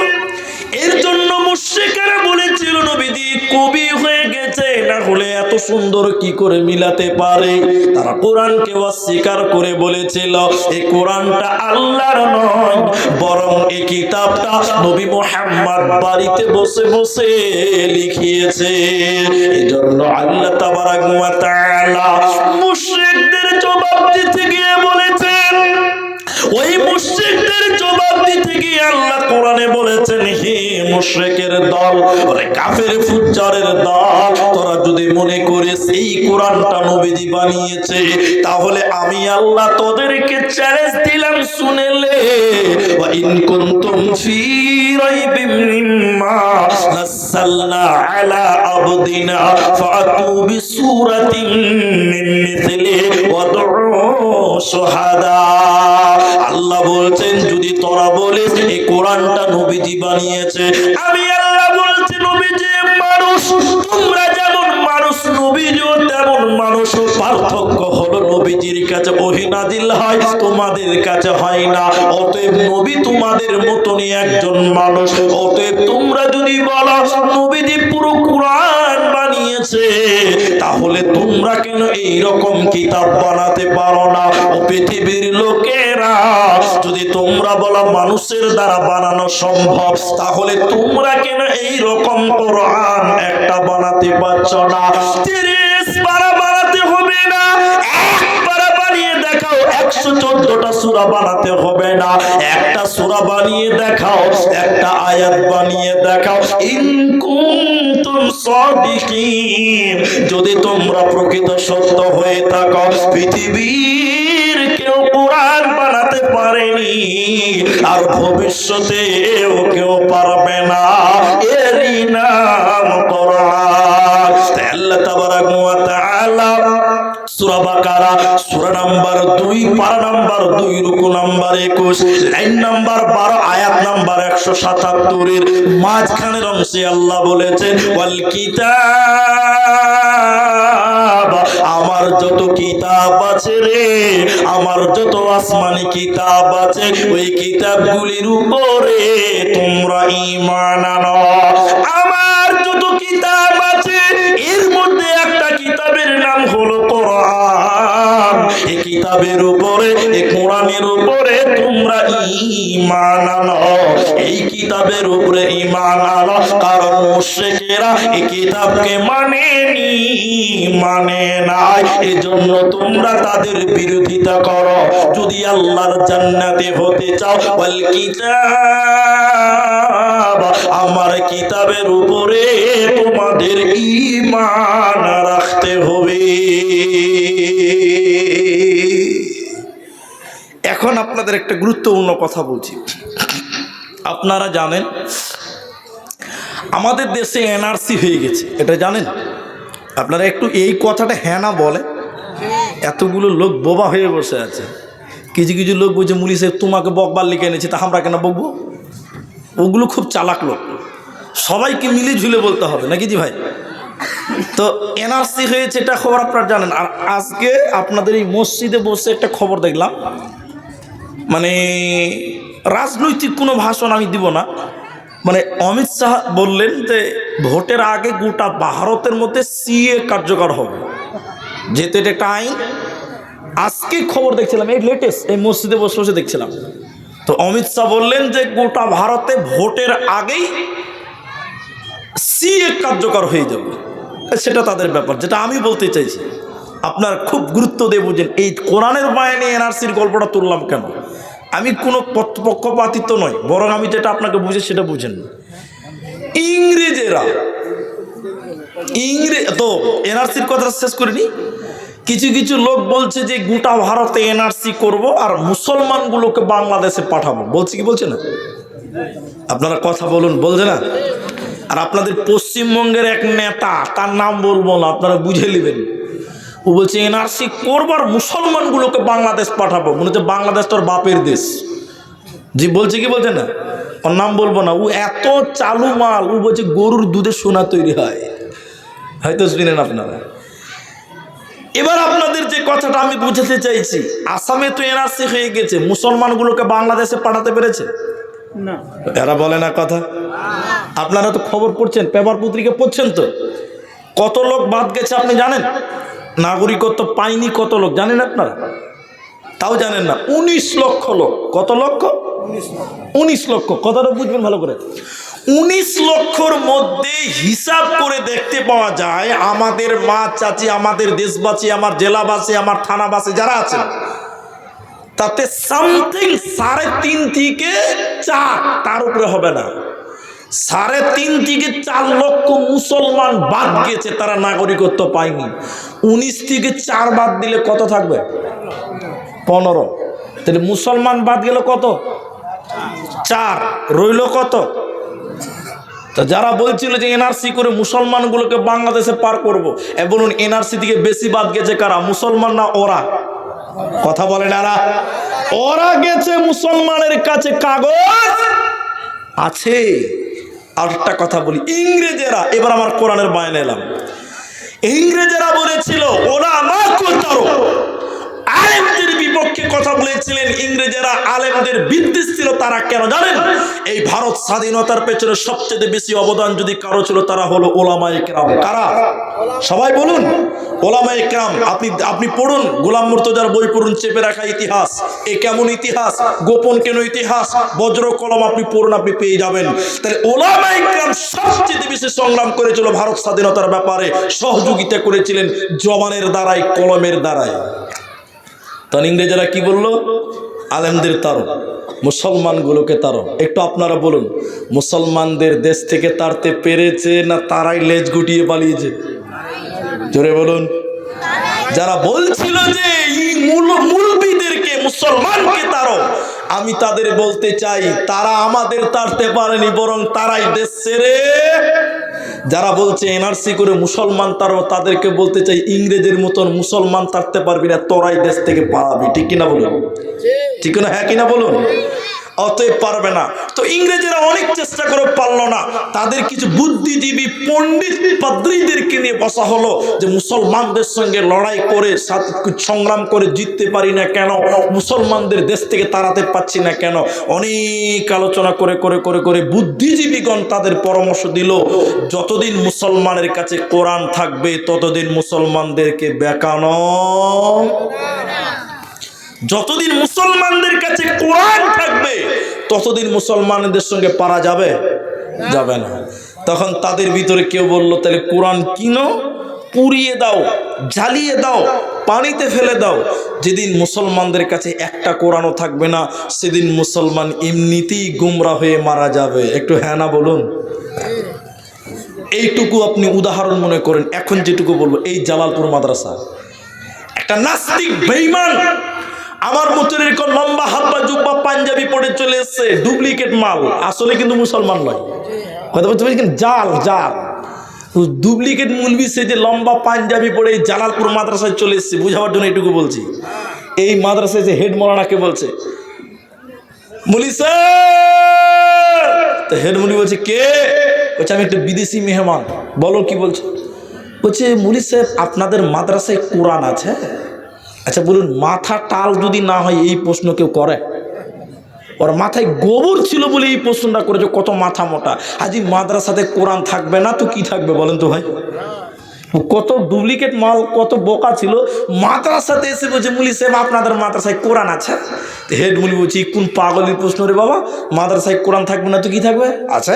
এর জন্য মুশরিকেরা বলেছিল নবীজি কবি হয়ে গেছে, না হলে এত সুন্দর কি করে মিলাতে পারে। তারা কোরআনকে অস্বীকার করে বলেছিল এই কোরআনটা আল্লাহর নয়, বরং এই কিতাবটা নবী মুহাম্মদ বাড়িতে বসে বসে লিখিয়েছে। এজন্য আল্লাহ তাবারাক ওয়া তাআলা মুশরিকদের জবাব দিতে গিয়ে বলেছেন, ওই মুশরিকদের জবাব দিতে গিয়ে আল্লাহ কোরআনে বলেছেন, হে মুশরিকের দল, ওরে কাফের ফুজ্জারের দল, তোরা যদি মনে করিস এই কোরআনটা নবীজি বানিয়েছে, তাহলে আমি আল্লাহ তোদেরকে চ্যালেঞ্জ দিলাম, শুনেলে ওয়া ইন কুনতুম ফি রাইবিম মিম্মা নাযালনা আলা আবদিনা ফাতু বিসূরাতিন মিন মিথলিহি ওয়াদউ শুহাদা। আল্লাহ বলছেন যদি তোরা বলিস এই কোরআনটা নবীজি বানিয়েছে, আমি আল্লাহ বলছি নবীজি মানুষ, তোমরা যেমন মানুষ নবীজিও তেমন মানুষ। পার্থক্য হলো নবীজির কাছে ওহী নাজিল হয়, তোমাদের কাছে হয় না। অতএব নবী তোমাদের মতনই একজন মানুষ। অতএব তোমরা যদি বলো নবীজি পুরো কোরআন বানিয়েছে, তাহলে তোমরা কেন এই রকম কিতাব বানাতে পারো না? ও পৃথিবীর লোকেরা, যদি তোমরা বলো মানুষের দ্বারা বানানো সম্ভব, তাহলে তোমরা কেন এই রকম কোরআন একটা বানাতে পারছো না? 30 পারা বানাতে হবে না, এক পারা বানিয়ে দেখাও। 114টা সূরা বানাতে হবে না, একটা সূরা বানিয়ে দেখাও, একটা আয়াত বানিয়ে দেখাও। ইন কুনতুম সাদিকিন, যদি তোমরা প্রকৃত সত্য হয়ে থাকো, পৃথিবীর কেউ কোরআন বানাতে পারেনি, আর ভবিষ্যতেও কেউ পারবে না। এরই নাম কোরআন। আল্লাহ তাবারাক ওয়া তাআলা সূরা বাকারা সূরা নাম্বার 2 পারা নাম্বার 2 রুকু নাম্বার 21 লাইন নাম্বার 12 আয়াত নাম্বার 177 এর মাঝখানের অংশে আল্লাহ বলেছেন, ওয়াল কিতাব, আমার যত কিতাব আছে রে, আমার যত আসমানি কিতাব আছে, ওই কিতাবগুলির উপরে তোমরা ঈমান আনো। আমার যত কিতাব আছে এর মধ্যে একটা কিতাবের নাম হলো কোরআন। এই কিতাবের উপরে, এই কোরআনের উপরে তোমরা ঈমান আনো। এই কিতাবের উপরে ঈমান আনো, কারণ মুশরিকেরা এই কিতাবকে মানেনি, মানে নাই। এজন্য তোমরা তাদের বিরোধিতা করো। যদি আল্লাহর জান্নাতে হতে চাও, ওয়াল কিতাব, আমার কিতাবের উপরে তোমাদের ঈমান রাখতে হবে। এখন আপনাদের একটা গুরুত্বপূর্ণ কথা বলছি। আপনারা জানেন আমাদের দেশে এনআরসি হয়ে গেছে, এটা জানেন? আপনারা একটু এই কথাটা হ্যাঁ না বলে, এতগুলো লোক বোবা হয়ে বসে আছে। কিছু কিছু লোক বলছে মুলি সাহেব তোমাকে বকবার লিখে এনেছি, তা আমরা কেন বকবো? ওগুলো খুব চালাক লোক, সবাইকে মিলে ঝুলে বলতে হবে নাকি জি ভাই? তো এনআরসি হয়েছে এটা খবর আপনারা জানেন। আর আজকে আপনাদের এই মসজিদে বসে একটা খবর দেখলাম, মানে রাজনৈতিক কোনো ভাষণ আমি দিব না, মানে অমিত শাহ বললেন যে ভোটের আগে গোটা ভারতের মধ্যে সিএ কার্যকর হবে, যেহেতু এটা একটা আইন। আজকে খবর দেখছিলাম, এই লেটেস্ট, এই মসজিদে বসে বসে দেখছিলাম। তো অমিত শাহ বললেন যে গোটা ভারতে ভোটের আগেই সিএ কার্যকর হয়ে যাবে। সেটা তাদের ব্যাপার, যেটা আমি বলতে চাইছি আপনার খুব গুরুত্ব দিয়ে বুঝেন। এই কোরআনের মায়ানে এনআরসির গল্পটা তুললাম কেন? আমি কোনো পক্ষপাতিত্ব নয়, বরং আমি যেটা আপনাকে বুঝে সেটা বুঝেন। ইংরেজেরা ইংরেজ তো এনআরসির কথা শেষ করিনি। কিছু কিছু লোক বলছে যে গোটা ভারতে এনআরসি করব আর মুসলমানগুলোকে বাংলাদেশে পাঠাবো, বলছে কি বলছে না? আপনারা কথা বলুন, বলছে না? আর আপনাদের পশ্চিমবঙ্গের এক নেতা, তার নাম বলবো না, আপনারা বুঝে নেবেন, ও বলছে এনআরসি করবো আর মুসলমানগুলোকে বাংলাদেশ পাঠাবো। মনে হচ্ছে বাংলাদেশ তোর বাপের দেশ। জি বলছে কি বলছে না? ওর নাম বলবো না। ও এত চালু মাল, ও বলছে গরুর দুধে সোনা তৈরি হয়, হয়তো শুনেন আপনারা। এবার আপনাদের যে কথাটা আমি বুঝাতে চাইছি, আসামে তো এনআরসি হয়ে গেছে, মুসলমানগুলোকে বাংলাদেশে পাঠাতে পেরেছে না? এরা বলে না কথা। আপনারা তো খবর পড়ছেন, পেপার পত্রিকা পড়ছেন, তো কত লোক বাদ গেছে আপনি জানেন? নাগরিকত্ব পায়নি কত লোক জানেন আপনারা? তাও জানেন না। 19 লক্ষ লোক। কত লক্ষ? 19 লক্ষ। কথাটা বুঝবেন ভালো করে। 19 লক্ষর মধ্যে হিসাব করে দেখতে পাওয়া যায় আমাদের মা চাচি, আমাদের দেশবাসী, আমার জেলাবাসী, আমার থানাবাসী যারা আছেন, তাতে সামথিং 3.5 থেকে 4, তার উপরে হবে না। 3.5 থেকে 4 লক্ষ মুসলমান বাদ গেছে, তারা নাগরিকত্ব পায়নি। 19 থেকে 4 বাদ দিলে কত থাকবে? 15। তাহলে মুসলমান বাদ গেল কত? 4, রইল কত? তো যারা বলছিল যে এনআরসি করে মুসলমানগুলোকে বাংলাদেশে পার করব, বলুন এনআরসি থেকে বেশি বাদ গেছে কারা? মুসলমান না ওরা? কথা বলে না? ওরা গেছে। মুসলমানের কাছে কাগজ আছে। আর একটা কথা বলি, ইংরেজেরা, এবার আমার কোরআনের বায়ানে এলাম, ইংরেজেরা বলেছিল ওরা আমার করতারো, আলেমদের বিপক্ষে কথা বলেছিলেন ইংরেজেরা, আলেমদের বিদ্বেষ ছিল। তারা কেন জানেন? এই ভারত স্বাধীনতার পেছনে সবচেয়ে বেশি অবদান যদি কারো ছিল, তারা হলো ওলামায়ে কেরাম। কারা? সবাই বলুন। ওলামায়ে কেরাম। আপনি পড়ুন, গোলাম মুর্তজার বই পড়ুন, চেপে রাখা ইতিহাস, এ কেমন ইতিহাস, গোপন কেন ইতিহাস, বজ্র কলম, আপনি পড়ুন, আপনি পেয়ে যাবেন। তাহলে ওলামায়ে কেরাম সবচেয়ে বেশি সংগ্রাম করেছিল ভারত স্বাধীনতার ব্যাপারে, সহযোগিতা করেছিলেন জবানের দ্বারাই, কলমের দ্বারাই। তখন ইংরেজরা কি বললো? আলেমদের তাড়ো, মুসলমানগুলোকে তাড়ো। একটু আপনারা বলুন, মুসলমানদের দেশ থেকে তাড়তে পেরেছে না তারাই লেজ গুটিয়ে পালিয়েছে? জোরে বলুন। যারা বলছিল যে মুলবিদেরকে, মুসলমানকে তাড়ো, আমি তাদের বলতে চাই তারা আমাদের তাড়তে পারেনি, বরং তারাই দেশ ছেড়ে, যারা বলছে এনআরসি করে মুসলমান তারও, তাদেরকে বলতে চাই ইংরেজের মতন মুসলমান তাড়তে পারবি না, তোরাই দেশ থেকে পালাবি। ঠিক কিনা বলুন? ঠিক না? হ্যাঁ কিনা বলুন? অতএব পারবে না। তো ইংরেজেরা অনেক চেষ্টা করে পারল না। তাদের কিছু বুদ্ধিজীবী পণ্ডিত পাদ্রীদেরকে নিয়ে বসা হলো যে মুসলমানদের সঙ্গে লড়াই করে, সংগ্রাম করে জিততে পারি না কেন, মুসলমানদের দেশ থেকে তাড়াতে পারছি না কেন। অনেক আলোচনা করে করে করে করে বুদ্ধিজীবীগণ তাদের পরামর্শ দিল, যতদিন মুসলমানের কাছে কোরআন থাকবে ততদিন মুসলমানদেরকে বেকানো, যতদিন মুসলমানদের কাছে কোরআন থাকবে ততদিন মুসলমানদের সঙ্গে পারা যাবে যাবে না। তখন তাদের ভিতরে কেউ বলল, তাহলে কোরআন কিনো, পুড়িয়ে দাও, জ্বালিয়ে দাও, পানিতে ফেলে দাও। যেদিন মুসলমানদের কাছে একটা কোরআনও থাকবে না, সেদিন মুসলমান এমনিতেই গুমরা হয়ে মারা যাবে। একটু হ্যাঁ না বলুন। এইটুকু আপনি উদাহরণ মনে করেন। এখন যেটুকু বলবো, এই জালালপুর মাদ্রাসা একটা নাস্তিক বেঈমান আমার মতন এরকম লম্বা হাব্বা জুব্বা পাঞ্জাবি পরে চলে এসছে, ডুপ্লিকেট মাল, আসলে কিন্তু মুসলমান নয়। কথা বলতে পারছেন? জাল জাল ডুপ্লিকেট মুলবি, সে যে লম্বা পাঞ্জাবি পরে এই জালালপুর মাদ্রাসায় চলে এসছে। বুঝাবার জন্য এটুকু বলছি। এই মাদ্রাসায় যে হেড মৌলানাকে বলছে মুলি স্যার, তো হেড মুলি বলছে কে? বলছে আমি একটা বিদেশি মেহমান। বলো কি বলছে? বলছে মুলি সাহেব আপনাদের মাদ্রাসায় কোরআন আছে? আচ্ছা বলুন, মাথা টাল যদি না হয় এই প্রশ্ন কেউ করে? ওর মাথায় গোবর ছিল বলে এই প্রশ্নটা করেছে। কত মাথা মোটা। আজ মাদ্রাসাতে কোরআন থাকবে না তো কি থাকবে বলেন তো ভাই? কত ডুপ্লিকেট মাল, কত বোকা ছিল। মাদ্রাসাতে এসে বলছে মুলি সাহেব আপনাদের মাদ্রাসায় কোরআন আছে? হেড মুলি বলছি কোন পাগলের প্রশ্ন রে বাবা, মাদ্রাসায় কোরআন থাকবে না তো কি থাকবে? আছে।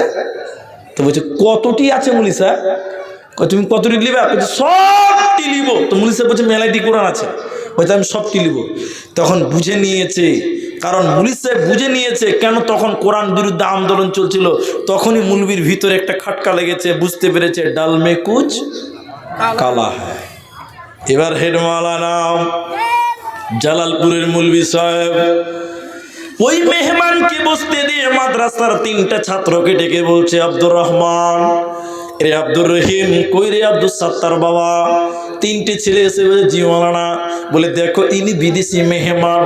তো বলছে কতটি আছে মুলি সাহেব? তুমি কতটি লিবে? সবটি লিব। তো মুলি সাহেব বলছে মেলাইটি কোরআন আছে। হয়তো আমি সবটি লিব। তখন বুঝে নিয়েছে কারণ মুলি সাহেব বুঝে নিয়েছে কেন তখন কোরআন বিরুদ্ধে আন্দোলন চলছিল, তখনই মুলবির ভিতরে একটা খাটকা লেগেছে, বুঝতে পেরেছে ডাল মে কুচ কালা হ্যায়। এবার হেড মাওলানা জালালপুরের মুলবি সাহেব ওই মেহমানকে বসতে দিয়ে মাদ্রাসার 3টা ছাত্রকে ডেকে বলছে, আব্দুর রহমান, রে আব্দুর রহিম, কই রে আব্দুল সাত্তার বাবা। 3টে ছেলে এসে বলে, জি মাওলানা। বলে দেখো ইনি বিদেশি মেহমান,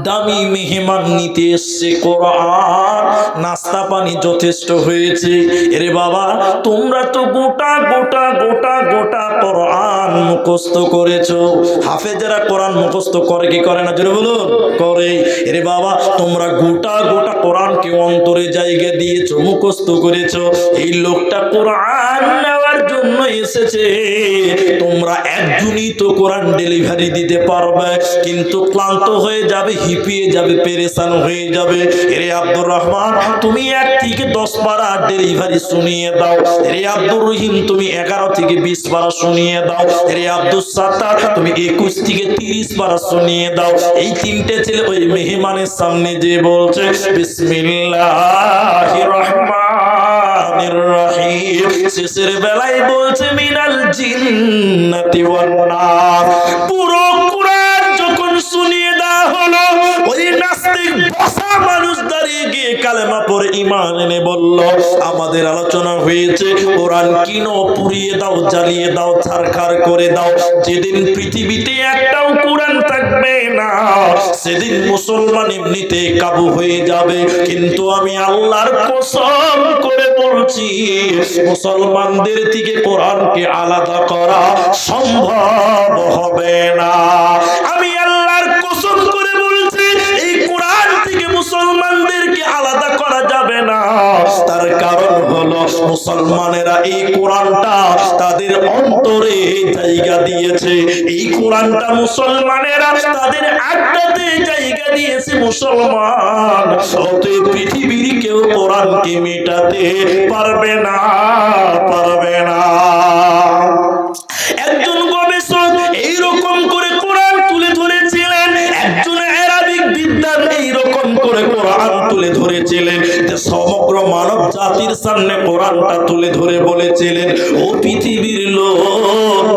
দামি মেহমান নিতে এসছে, কোরআন নাস্তা পানি যথেষ্ট হয়েছে। এরে বাবা তোমরা তো গোটা গোটা গোটা গোটা কোরআন মুখস্থ করেছো। হাফেজেরা কোরআন মুখস্থ করে কি করে না জোরে বলুন? করে। এরে বাবা তোমরা গোটা গোটা কোরআনকে অন্তরে জায়গা দিয়েছো, মুখস্থ করেছো। এই লোকটা কোরআন নেওয়ার জন্য এসেছে, তোমরা একজনই তো কোরআন ডেলিভারি দিতে পারবে, কিন্তু ক্লান্ত হয়ে যাবে, হিপিয়ে যাবে, পেরেশান হয়ে যাবে। এরে আব্দুর রহমান তুমি 1 থেকে 10 পারা ডেলিভারি শুনিয়ে দাও। এরে আব্দুর রহিম তুমি 11 থেকে 20 পারা শুনিয়ে দাও। এরে আব্দুল সাত্তার তুমি 21 থেকে 30 পারা শুনিয়ে দাও। এই 3টে ছেলে ওই মেহমানের সামনে যে বলছে, বিসমিল্লাহির রহমানির রহিম। শেষের বেলায় বলছে মিনাল জিন্নাতি ওয়ান নাস। পুরো কোরআন যখন শুনিয়ে দেওয়া হলো, ওই নাস্তিক বসা মানুষ দাঁড়িয়ে গিয়ে কালেমা পড়ে ঈমান এনে বলল, আমাদের আলোচনা হয়েছে কোরআন কিনো, পুড়িয়ে দাও, জ্বালিয়ে দাও, ছারখার করে দাও। যেদিন পৃথিবীতে একটাও কোরআন থাকবে না, সেদিন মুসলমান এমনিতে কাবু হয়ে যাবে। কিন্তু আমি আল্লাহর কসম করে বলছি, মুসলমানদের থেকে কোরআনকে আলাদা করা সম্ভব হবে না। আমি আল্লাহর কসম করে বলছি, এই কোরআন থেকে মুসলমানদেরকে আলাদা করা যাবে না। তার কারণ হলো মুসলমানেরা এই কোরআনটা তাদের অন্তরে জায়গা দিয়েছে। এই কোরআনটা মুসলমানেরা তাদের আত্মাতে জায়গা দিয়েছে। মুসলমান অতএব পৃথিবীর কেউ কোরআনকে মেটাতে পারবে না, পারবে না। একজন গবেষক এইরকম করে কোরআন তুলে ধরেছিলেন, একজন আরবিক বিদ্বান এইরকম করে কোরআন তুলে ধরেছিলেন, যে সমগ্র মানব জাতির সামনে কোরআনটা তুলে ধরে বলেছিলেন, ও পৃথিবীর লোক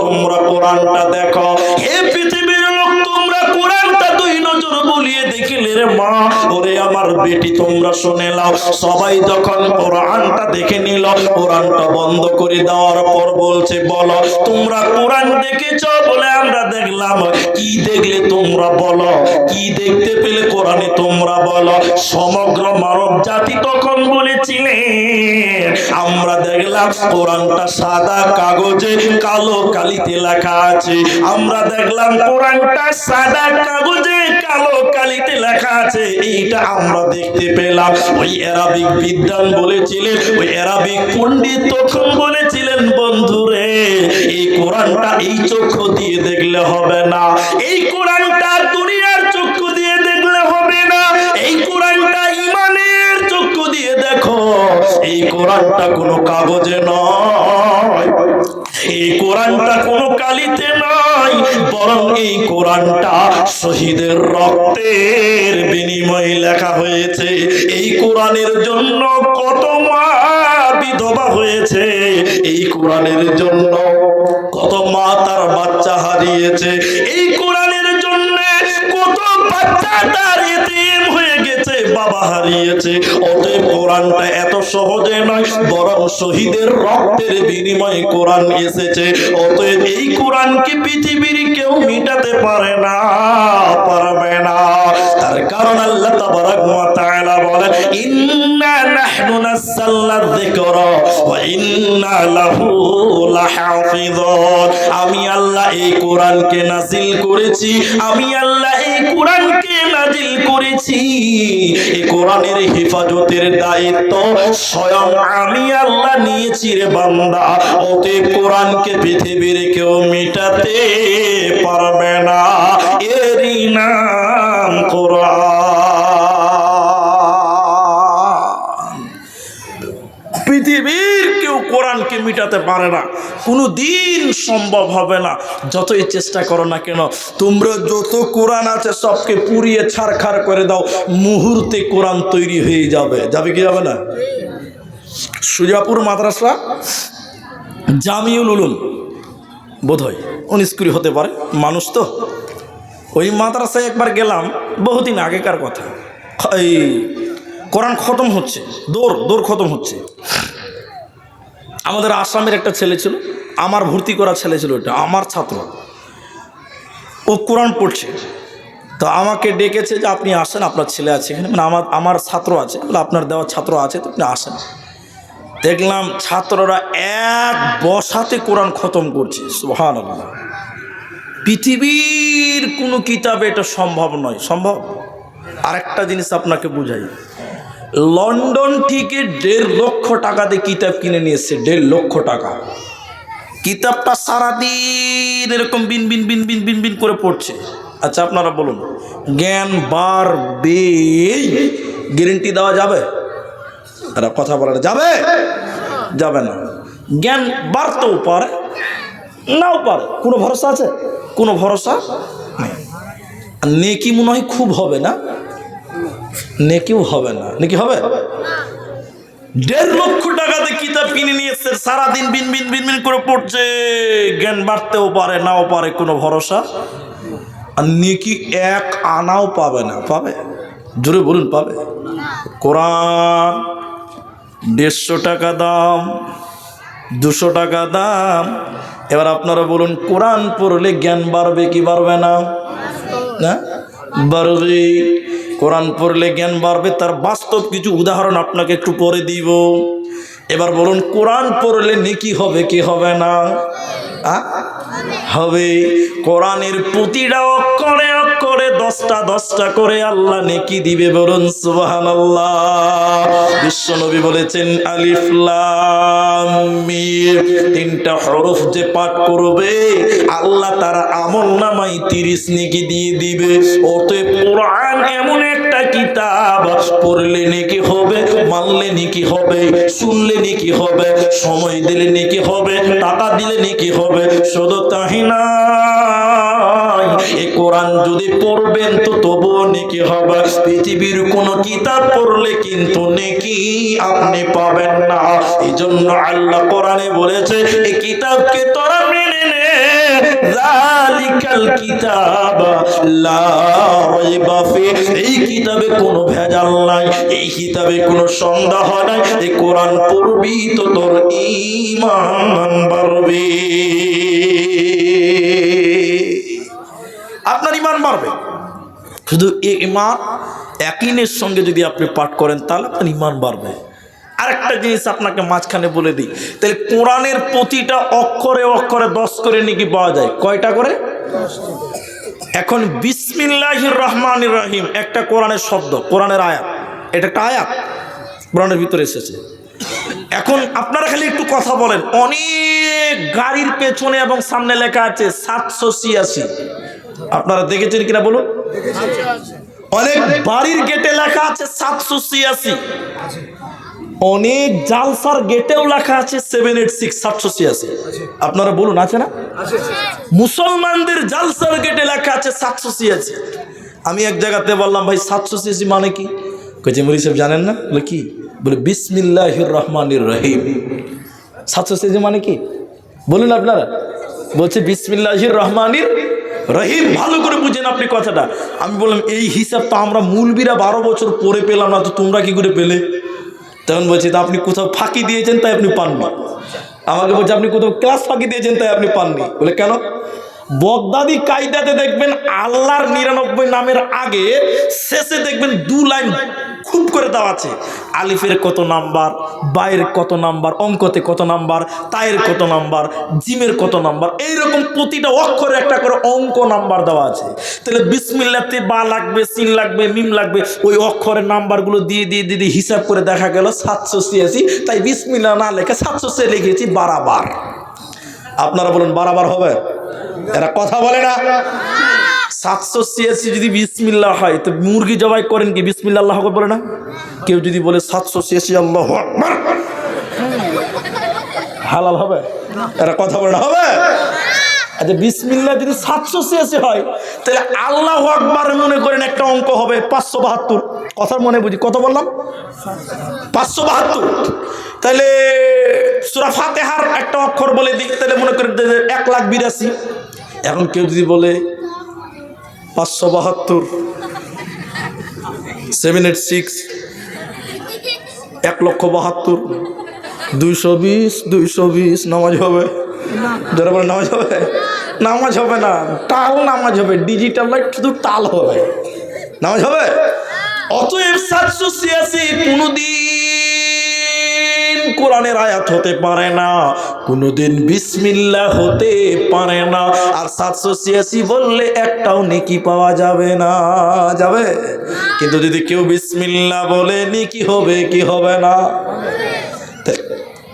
তোমরা কোরআনটা দেখো। হে পৃথিবীর লোক তোমরা কোরআনটা 2 নজর বুলিয়ে দেখিলে রে মা, ওরে আমার বেটি তোমরা শুনে নাও। সবাই যখন কোরআনটা দেখে নিল, কোরআনটা বন্ধ করে দেওয়ার পর বলছে, বলো তোমরা কোরআন দেখেছো? বলে আমরা দেখলাম। কি দেখলে তোমরা বলো, কি দেখতে পেলে কোরআনে তোমরা বলো। সমগ্র মানব জাতি তখন বলেছিলেন, আমরা দেখলাম কোরআনটা সাদা কাগজে কালো কালিতে লেখা আছে। আমরা দেখলাম কোরআনটা সাদা কাগজে কালো কালিতে লেখা আছে, এইটা আমরা দেখতে পেলাম। ওই আরবিক বিদ্বান বলেছিলেন, ওই আরবিক পণ্ডিত তখন বলেছিলেন, বন্ধুরে এই কোরআনটা এই চক্ষু দিয়ে দেখলে হবে না, এই কোরআনটা দুনিয়ার চক্ষু দিয়ে দেখলে হবে না, এই কোরআনটা ঈমানের চক্ষু দিয়ে দেখো। এই কোরআনটা কোনো কাগজে নয়, এই কোরআনটা কোনো কালিতে নয়, বরং এই কোরআনটা শহীদের রক্তের বিনিময়ে লেখা হয়েছে। এই কোরআনের জন্য কত মা বিধবা হয়েছে, এই কোরআনের জন্য কত মা তার বাচ্চা হারিয়েছে, এই কোরআনের জন্য কত বাচ্চা তার এতিম হয়ে গেছে, বাবা হারিয়েছে। অতএব কোরআনটা এত সহজে নয়, বরং শহীদের রক্তের বিনিময়ে কোরআন এসেছে। অতএব এই কোরআনকে পৃথিবীর কেউ মিটাতে পারে না, পারবে না। তার কারণ আল্লাহ তাবারাক ওয়া তাআলা বলেন, ইন্না নাহনু নাযালনা যিকরা ওয়া ইন্না লাহু লাহাফিযুন। আমি আল্লাহ এই কোরআনকে নাজিল করেছি, আমি আল্লাহ এই কোরআনকে নাজিল করেছি। এই কোরআনের হেফাজতের দায়িত্ব স্বয়ং আমি আল্লাহ নিয়েছি রে বান্দা। অতএব কোরআনকে পৃথিবীর কেউ মিটাতে পারবে না, এরই নাম কোরআন। পৃথিবীর কেউ কোরআনকে মিটাতে পারে না। কোনো দিন সম্ভব হবে না। যতই চেষ্টা করো না কেন, তোমরা যত কোরআন আছে সবকে পুড়িয়ে ছারখার করে দাও, মুহূর্তে কোরআন তৈরি হয়ে যাবে। যাবে কি যাবে না? সুজাপুর মাদ্রাসা জামিউল উলুম বোধহয় 19 কুড়ি হতে পারে, মানুষ তো। ওই মাদ্রাসায় একবার গেলাম, বহুদিন আগেকার কথা। এই কোরআন খতম হচ্ছে, দৌড় খতম হচ্ছে। আমাদের আসামের একটা ছেলে ছিল, আমার ভর্তি করা ছেলে ছিল, ওটা আমার ছাত্র। ও কোরআন পড়ছে, তো আমাকে ডেকেছে যে আপনি আসেন, আপনার ছেলে আছে এখানে, মানে আমার ছাত্র আছে, বলে আপনার দেওয়া ছাত্র আছে, তো আপনি আসেন। দেখলাম ছাত্ররা এক বসাতে কোরআন খতম করছে। সুবহানাল্লাহ। পৃথিবীর কোনো কিতাবে এটা সম্ভব নয়। সম্ভব? আরেকটা জিনিস আপনাকে বুঝাই, লন্ডন থেকে 1.5 লক্ষ টাকা দিয়ে কিতাব কিনে নিয়ে এসছে। 1.5 লক্ষ টাকা। কিতাবটা সারাদিন এরকম বিন বিন বিন বিন বিন বিন করে পড়ছে। আচ্ছা আপনারা বলুন, জ্ঞান বাড়বে গ্যারেন্টি দেওয়া যাবে? এরা কথা বলে যাবে? যাবে না। জ্ঞান বাড়তেও পারে, নাও পারে, কোনো ভরসা আছে? কোনো ভরসা নেই। আর নেকি মনে হয় খুব হবে না? নেকিও হবে না। নেকি হবে? 1.5 লক্ষ টাকাতে কিতাব কিনে নিয়ে এসছে, সারাদিন বিন বিন বিন বিন করে পড়ছে। জ্ঞান বাড়তেও পারে, নাও পারে, কোনো ভরসা। আর নেকি 1 আনাও পাবে না। পাবে? জোরে বলুন, পাবে? কোরআন 150 টাকা দাম, 200 টাকা দাম। এবার আপনারা বলুন, কোরআন পড়লে জ্ঞান বাড়বে কি বাড়বে না? না, বাড়বে। কোরআন পড়লে জ্ঞান বাড়বে, তার বাস্তব কিছু উদাহরণ আপনাকে একটু পরে দিব। এবার বলুন, কোরআন পড়লে নেকি হবে কি হবে না? হবে। কোরআনের প্রতিটা অক্ষরে অক্ষরে 10টা করে আল্লাহ নেকি দিবে। বলুন সুবহানাল্লাহ। বিশ্বনবী বলেছেন, আলিফ লাম মিম, 3টা হরফ যে পাঠ করবে আল্লাহ তার আমলনামায় 30 নেকি দিয়ে দিবে। অতএব কোরআন এমন একটা কিতাব, পড়লে নেকি হবে, মানলে নেকি হবে, শুনলে নেকি হবে, সময় দিলে নেকি হবে, টাকা দিলে নেকি হবে। শুধু তাই না, এই কোরআন যদি পড়বেন তো তবুও নেকি হবে। পৃথিবীর কোন কিতাব পড়লে কিন্তু নেকি আপনি পাবেন না। এই জন্য আল্লাহ কোরআনে বলেছে, এই কিতাবকে তোরা মেনে নে, যালিকাল কিতাব লা রাইবা ফিহি, এই কিতাবে কোনো ভেজাল নাই, এই কিতাবে কোনো সন্দেহ নাই। এই কোরআন পড়বি তো তোর ঈমান বাড়বে, আপনার ঈমান বাড়বে। শুধু ঈমান ইয়াকিনের সঙ্গে যদি আপনি পাঠ করেন তাহলে আপনার ঈমান বাড়বে। আরেকটা জিনিস আপনাকে মাঝখানে বলে দিই, তাহলে কোরআনের প্রতিটা অক্ষরে অক্ষরে 10 করে নেকি পাওয়া যায়। কয়টা করে? এখন বিসমিল্লাহির রহমানির রহিম একটা কোরআনের শব্দ, কোরআনের আয়াত, এটা একটা আয়াত কোরআনের ভিতরে এসেছে। এখন আপনারা খালি একটু কথা বলেন, অনেক গাড়ির পেছনে এবং সামনে লেখা আছে 786। আপনারা দেখেছেন কিনা বলুন? অনেক বাড়ির গেটে লেখা আছে 786, অনেক জালসার গেটেও লেখা আছে 786 786। আপনারা বলুন, আছে না? মুসলমানদের জালসার গেটে লেখা আছে 786। আমি এক জায়গাতে বললাম, ভাই 786 মানে কি? কইছে মুরি সাহেব জানেন না? বলে কি? বলে বিসমিল্লাহির রহমানির রহিম। 786 মানে কি বলুন আপনারা? বলছে বিসমিল্লাহির রহমানির রহিম। ভালো করে বুঝেন আপনি কথাটা। আমি বললাম, এই হিসাব তো আমরা মুলবিরা 12 বছর পরে পেলাম না, তো তোমরা কি করে পেলে? তখন বলছে, তা আপনি কোথাও ফাঁকি দিয়েছেন তাই আপনি পাননি। আমাকে বলছে, আপনি কোথাও ক্লাস ফাঁকি দিয়েছেন তাই আপনি পাননি। বলে কেন? বগদাদি কায়দাতে দেখবেন আল্লাহর 99 নামের আগে শেষে দেখবেন 2 লাইন খুব করে দেওয়া আছে। আলিফের কত নাম্বার, বায়ের কত নাম্বার, অঙ্কতে কত নাম্বার, তায়ের কত নাম্বার, জিমের কত নাম্বার, এইরকম প্রতিটা অক্ষরে একটা করে অঙ্ক নাম্বার দেওয়া আছে। তাহলে বিসমিল্লাতে বা লাগবে, সিন লাগবে, মিম লাগবে, ওই অক্ষরের নাম্বারগুলো দিয়ে দিয়ে দিয়ে হিসাব করে দেখা গেল 786। তাই বিসমিল্লাহ না লেখে 786 লিখেছি বারাবার। আপনারা বলুন বারাবার হবে? এরা কথা বলে না। 786 যদি বিসমিল্লাহ হয় তো মুরগি জবাই করেন কি বিসমিল্লাহ আল্লাহু আকবার বলে না? কেউ যদি বলে 786 আল্লাহু আকবার, হালাল হবে? এরা কথা বলে না হবে। আচ্ছা বিসমিল্লাহ যদি 786 হয় তাহলে আল্লাহু আকবার মনে করেন একটা অঙ্ক হবে 572। কথার মনে বুঝি কত বললাম? 572। তাহলে সূরা ফাতিহার একটা অক্ষর বলে দিই, তাহলে মনে করেন 1,82,000। এখন কেউ যদি বলে 572 786 1,72,000 220 নামাজ হবে? যারা বলে নামাজ হবে, নামাজ হবে না, টাল নামাজ হবে, ডিজিটাল লাইট শুধু টাল হবে, নামাজ হবে। অতএব 786 কোনদিন কোরআনের আয়াত হতে পারে না, কোনদিন বিসমিল্লাহ হতে পারে না। আর 786 বললে একটাও নেকি পাওয়া যাবে না, যাবে। কিন্তু যদি কেউ বিসমিল্লাহ বলে নেকি হবে কি হবে না?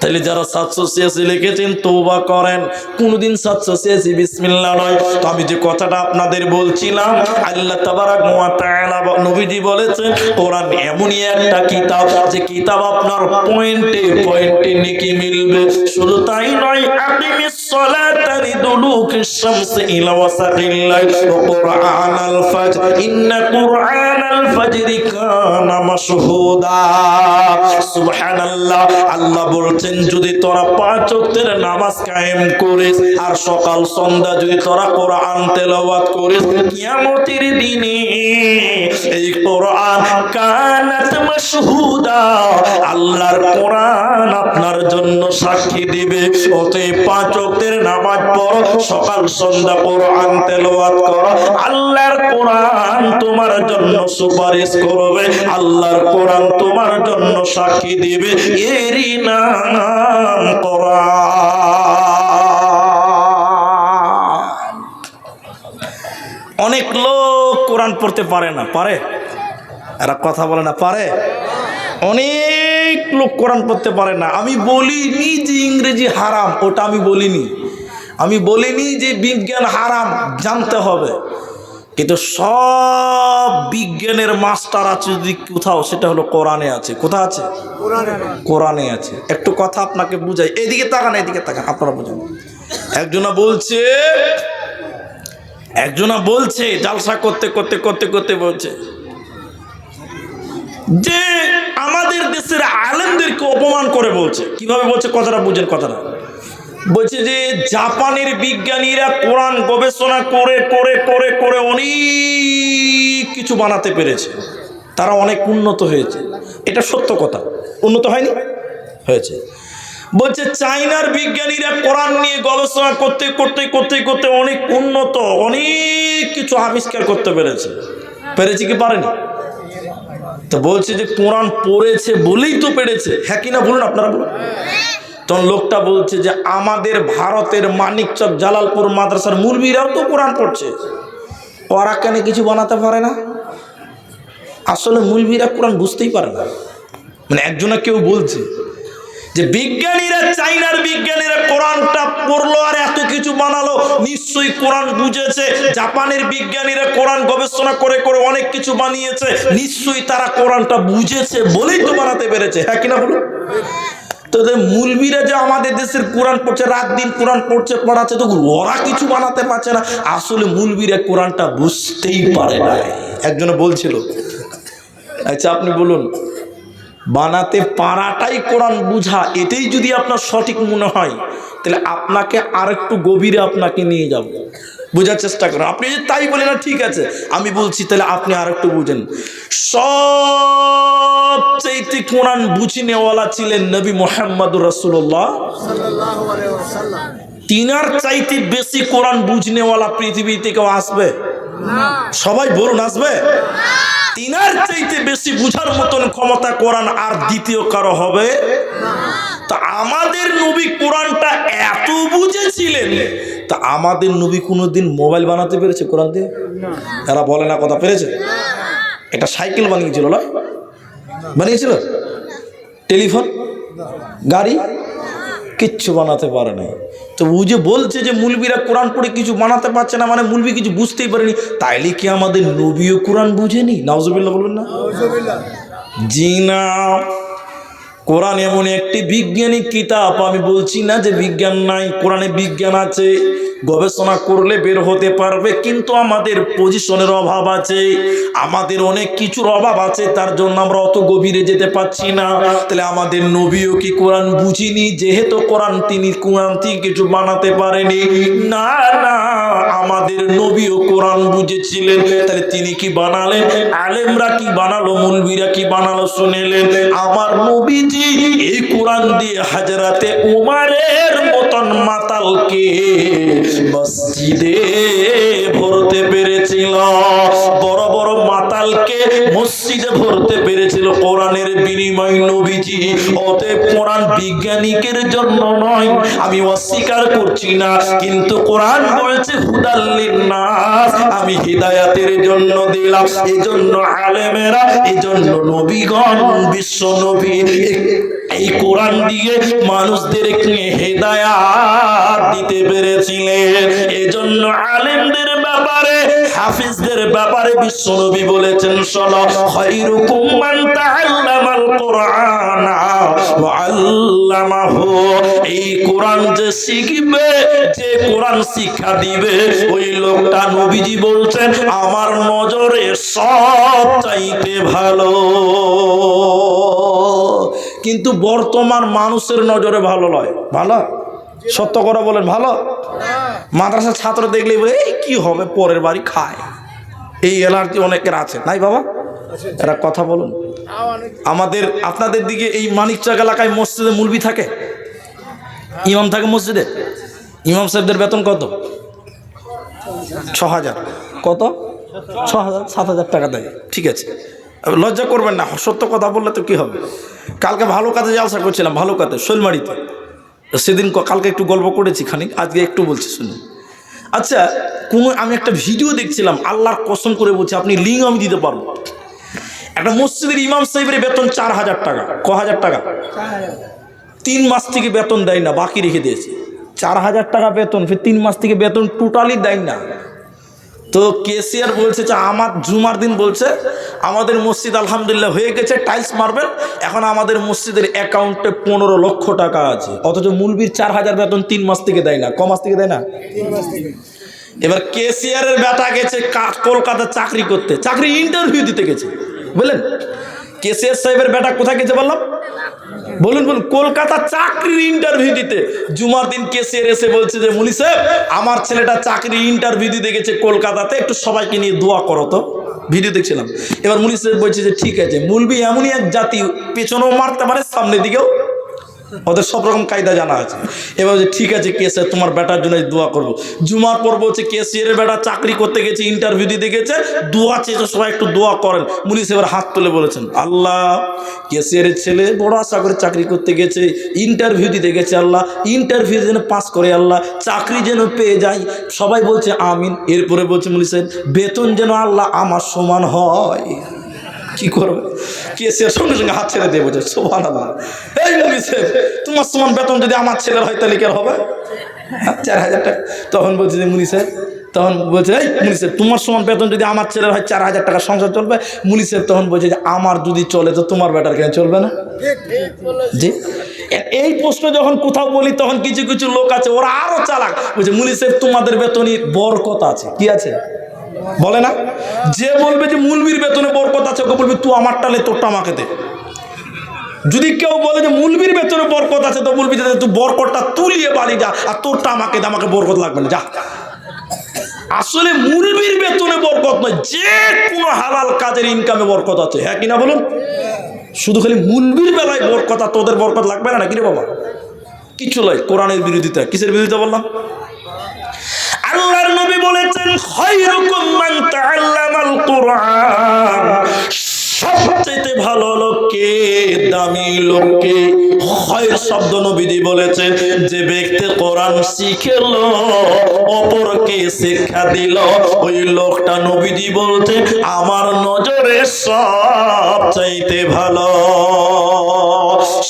তাহলে যারা 786 লিখেছেন তওবা করেন, কোনদিন 786 বিসমিল্লাহ নয়। তো আমি যে কথাটা আপনাদের বলছিলাম, আল্লাহ তাবারাক ওয়া তাআলা নবীজি বলেছেন কোরআন এমনই একটা কিতাব যে কিতাব আপনার পয়েন্টে পয়েন্টে নেকি মিলবে। শুধু তাই নয়, আকিমিস সালাতা লিদুলুকিশ শামসি ইলা ওয়াসাকিল লাইল ওয়া কুরআনাল ফাজর ইন্না কুরআনাল ফাজরি কানা মাশহুদা। সুবহানাল্লাহ। আল্লাহ বলছেন যদি তোরা 5 ওয়াক্তের নামাজ কায়েম করিস আর সকাল সন্ধ্যা যদি তোরা কোরআন তেলাওয়াত করিস, কিয়ামতের দিনে এই কোরআন কানাত মাশহুদা, আল্লাহর কোরআন আপনার জন্য সাক্ষী দিবে। অতএব 5 ওয়াক্তের নামাজ পড়ো, সকাল সন্ধ্যা কোরআন তেলাওয়াত করো, আল্লাহর কোরআন তোমার জন্য সুপারিশ করবে, আল্লাহর কোরআন তোমার জন্য সাক্ষী দিবে। এরই নাম কোরআন। অনেক লোক কোরআন পড়তে পারে না, পারে? এরা কথা বলে না, পারে? অনেক লোক কোরআন পড়তে পারে না। আমি বলিনি যে ইংরেজি হারাম, ওটা আমি বলিনি। আমি বলিনি যে বিজ্ঞান হারাম, জানতে হবে। কিন্তু সব বিজ্ঞানের মাস্টার আছে যদি কোথাও, সেটা হলো কোরআনে আছে। কোথায় আছে? কোরআনে আছে। একটু কথা আপনাকে বুঝাই, এদিকে তাকান, এদিকে তাকান, আপনারা বুঝুন। একজনা বলছে জালসা করতে করতে করতে করতে বলছে যে আমাদের দেশের আলেমদেরকে অপমান করে বলছে। কিভাবে বলছে কথাটা বুঝেন। কথাটা বলছে যে জাপানের বিজ্ঞানীরা কোরআন গবেষণা করে করে করে করে অনেক কিছু বানাতে পেরেছে, তারা অনেক উন্নত হয়েছে। এটা সত্য কথা, উন্নত হয়নি? হয়েছে। বলছে চায়নার বিজ্ঞানীরা কোরআন নিয়ে গবেষণা করতে করতে করতে করতে অনেক উন্নত, অনেক কিছু আবিষ্কার করতে পেরেছে। পেরেছে কি পারেনি? তো বলছে যে কোরআন পড়েছে বলেই তো পেরেছে। হ্যাঁ কিনা বলুন, আপনারা বলুন। তখন লোকটা বলছে যে আমাদের ভারতের মানিকচক জালালপুর মাদ্রাসার মুলবিরাও তো কোরআন পড়ছে, ওরা কেন কিছু বানাতে পারে না? আসলে মুলবিরা কোরআন বুঝতেই পারে না। মানে একজনা কেউ বলছে যে বিজ্ঞানীরা, চাইনার বিজ্ঞানীরা কোরআনটা পড়লো আর এত কিছু বানালো, নিশ্চয়ই কোরআন বুঝেছে। জাপানের বিজ্ঞানীরা কোরআন গবেষণা করে করে অনেক কিছু বানিয়েছে, নিশ্চয়ই তারা কোরআনটা বুঝেছে বলেই তো বানাতে পেরেছে। হ্যাঁ কিনা বলুন। তোদের মুলবিরা যে আমাদের দেশের কোরআন পড়ছে, রাত দিন কোরআন পড়ছে, পড়াচ্ছে, তো ওরা কিছু বানাতে পারছে না। আসলে মুলবিরা কোরআনটা বুঝতেই পারে না। একজনে বলছিল। আচ্ছা আপনি বলুন, বানাতে পারাটাই কোরআন বুঝা, এটাই যদি আপনার সঠিক মনে হয়, তাহলে আপনাকে আরেকটু গভীরে আপনাকে নিয়ে যাব, বোঝার চেষ্টা করুন। আপনি যদি তাই বলেন না, ঠিক আছে আমি বলছি, তাহলে আপনি আরেকটু বুঝেন। সবচেয়ে কোরআন বুঝে নেওয়ালা ছিলেন নবী মুহাম্মদুর রাসূলুল্লাহ সাল্লাল্লাহু আলাইহি ওয়াসাল্লাম। তিনার চাইতে বেশি কোরআন বুঝনেওয়ালা পৃথিবীতে কেউ আসবে না? সবাই বলুন, আসবে? তিনার চাইতে বেশি বুঝার মতন ক্ষমতা কোরআন আর দ্বিতীয় কারো হবে না। তা আমাদের নবী কোরআনটা এত বুঝেছিলেন, তা আমাদের নবী কোনোদিন মোবাইল বানাতে পেরেছে কোরআন দিয়ে? এরা বলে না, কথা পেরেছে? এটা সাইকেল বানিয়েছিল না? বানিয়েছিল? টেলিফোন, গাড়ি কিচ্ছু বানাতে পারে না। তো ও যে বলছে যে মুলবিরা কোরআন পড়ে কিছু বানাতে পারছে না, মানে মুলবি কিছু বুঝতেই পারেনি, তাইলে কি আমাদের নবীও কোরআন বুঝেনি? নাউজুবিল্লাহ বলবেন না? জি না। কোরআন এমন একটি বিজ্ঞানিক কিতাব, আমি বলছি না যে বিজ্ঞান নাই, কোরআনে বিজ্ঞান আছে, গবেষণা করলে বের হতে পারবে, কিন্তু আমাদের পজিশনের অভাব আছে, আমাদের অনেক কিছুর অভাব আছে, তার জন্য আমরা অত গভীরে যেতে পারছি না। তাহলে আমাদের নবীও কি কোরআন বুঝিনি? যেহেতু তিনি কোরআন থেকে কিছু বানাতে পারেনি, না না, আমাদের নবীও কোরআন বুঝেছিলেন। তাহলে তিনি কি বানালেন? আলেমরা কি বানালো? মুলবিরা কি বানালো? শুনেলেন, আমার নবীজি এই কোরআন দিয়ে হাজরাতে উমারের মতন মাতালকে মসজিদে ভরতে পেরেছিল, বড় বড় মাতালকে মসজিদে ভরতে পেরেছিল কোরআনের বিনিময় নবীজি। অতএব কোরআন বিজ্ঞানিকের জন্য নয়, আমি অস্বীকার করছি না, কিন্তু কোরআন বলছে হুদাল লিন্নাস, আমি হিদায়াতের জন্য দিলাম। এজন্য আলেমেরা, এজন্য নবীগণ, বিশ্ব নবী এই কোরআন দিয়ে মানুষদেরকে হেদায়াত দিতে পেরেছিলেন। এজন্য আলেমদের ব্যাপারে, হাফিজদের ব্যাপারে বিশ্বনবী বলেছেন, শোনো, খায়রুকুম মান তাআল্লামাল কুরআনা ওয়া আল্লামাহু। এই কোরআন যে শিখবে, যে কোরআন শিক্ষা দিবে, ওই লোকটা নবীজি বলছেন আমার নজরে সব চাইতে ভালো। কিন্তু বর্তমান মানুষের নজরে ভালো নয়। ভালো? সত্য করে বলেন, ভালো? মাদ্রাসার ছাত্র দেখলেই বলে এই কি হবে, পরের বাড়ি খায়, এই এলার্জি অনেকের আছে, নাই বাবা? এরা কথা বলুন। আমাদের আপনাদের দিকে এই মানিকচক এলাকায় মসজিদে মুলবি থাকে, ইমাম থাকে মসজিদে, ইমাম সাহেবদের বেতন কত? ৬,০০০। কত? ৬,০০০, ৭,০০০ টাকা দেয়। ঠিক আছে, লজ্জা করবেন না, সত্য কথা বললে তো কি হবে। কালকে ভালো কাজে জালসা করছিলাম, ভালো কাজে শৈলমারিতে, সেদিন কালকে একটু গল্প করেছি খানিক, আজকে একটু বলছি শুনুন। আচ্ছা, আমি একটা ভিডিও দেখছিলাম, আল্লাহর কসম করে বলছি, আপনি লিঙ্ক আমি দিতে পারবো। একটা মসজিদের ইমাম সাহেবের বেতন ৪,০০০ টাকা। ক'১০০০ টাকা? 3 মাস থেকে বেতন দেয় না, বাকি রেখে দিয়েছে। ৪,০০০ টাকা বেতন, ফের 3 মাস থেকে বেতন টোটালি দেয় না। তো কেসিয়ার বলছে যে আমার জুমার দিন বলছে আমাদের মসজিদ আলহামদুলিল্লাহ হয়ে গেছে, টাইলস মারবেন, এখন আমাদের মসজিদের অ্যাকাউন্টে 15 লক্ষ টাকা আছে। অথচ মুলবির ৪,০০০ বেতন 3 মাস থেকে দেয় না। ক মাস থেকে দেয় না? 3 মাস থেকে। এবার কেসিয়ারের বেটা গেছে কলকাতা চাকরি করতে, চাকরি ইন্টারভিউ দিতে গেছে, বুঝলেন? কেসিয়ার সাহেবের বেটা কোথায় গেছে বললাম? বলুন বলুন। কলকাতা চাকরির ইন্টারভিউ দিতে। জুমার দিন কেসিয়ার এসে বলছে যে মুলি সাহেব, আমার ছেলেটা চাকরি ইন্টারভিউ দিতে গেছে কলকাতাতে, একটু সবাইকে নিয়ে দোয়া করো তো। ভিডিও দেখছিলাম। এবার মুলি সাহেব বলছে যে ঠিক আছে, মুলবি এমনই এক জাতি, পেছনেও মারতে পারে, সামনের দিকেও, ওদের সব রকম কায়দা জানা আছে। এবার বলছে ঠিক আছে কেসিয়ার, তোমার বেটার জন্য দোয়া করবো। জুমার পর বলছে কেসিয়ারের বেটা চাকরি করতে গেছে, ইন্টারভিউ দিতে গেছে, দোয়া চেয়েছে, সবাই একটু দোয়া করেন। মুলি সাহেবের হাত তুলে বলেছেন, আল্লাহ, কেসিয়ারের ছেলে বড় আশা করে চাকরি করতে গেছে, ইন্টারভিউ দিতে গেছে, আল্লাহ ইন্টারভিউ যেন পাস করে, আল্লাহ চাকরি যেন পেয়ে যায়। সবাই বলছে আমিন। এরপরে বলছে মুলি সাহেব, বেতন যেন আল্লাহ আমার সমান হয়। কি করবে? কেসিয়ার সঙ্গে সঙ্গে হাত ছেড়ে দিয়ে বলছে সুবহানাল্লাহ, এই মুলি সাহেব, তোমার সমান বেতন যদি আমার ছেলের হয় তাহলে কি হবে? ৪,০০০ টাকা। তখন বলছে যে মুলি সাহেব, তখন বলছে এই মুলি সাহেব, তোমার সমান বেতন যদি আমার ছেলের হয় ৪,০০০ টাকা সংসার চলবে? মুলি সাহেব তখন বলছে যে আমার যদি চলে তো তোমার বেটার কেন চলবে না? জি। এই প্রশ্ন যখন কোথাও বলি তখন কিছু কিছু লোক আছে ওরা আরো চালাক, বলছে মুলি সাহেব তোমাদের বেতনই বরকত আছে। কি আছে? বলে না? যে বলবে যে মুলবির বেতনে বরকত আছে, ওকে বলবে তুই আমারটা লে, তোরটা আমাকে দে। যদি কেউ বলে যে মুলবির বেতনে বরকত আছে, তো বলবি যে তুই বরকতটা তুলিয়ে বাড়ি যা, আর তোরটা আমাকে দে, আমাকে বরকত লাগবে না, যা। আসলে মুলবির বেতনে বরকত নয়, যে কোনো হালাল কাজের ইনকামে বরকত আছে। হ্যাঁ কিনা বলুন? শুধু খালি মুলবির বেলায় বরকত, আর তোদের বরকত লাগবে না নাকি রে বাবা? কিছু নয়। কোরআনের বিরোধিতা। কিসের বিরোধিতা বললাম? আল্লাহর নবী বলেছেন খায়রুকুম মান তাআল্লামাল কুরআন, সবচেয়ে ভালো লোককে, দামি লোককে, খায়র শব্দ নবীজি বলেছেন যে ব্যক্তি কোরআন শিখলো, অপরকে শিক্ষা দিল, ওই লোকটা নবীজি বলতে আমার নজরে সবচেয়ে ভালো।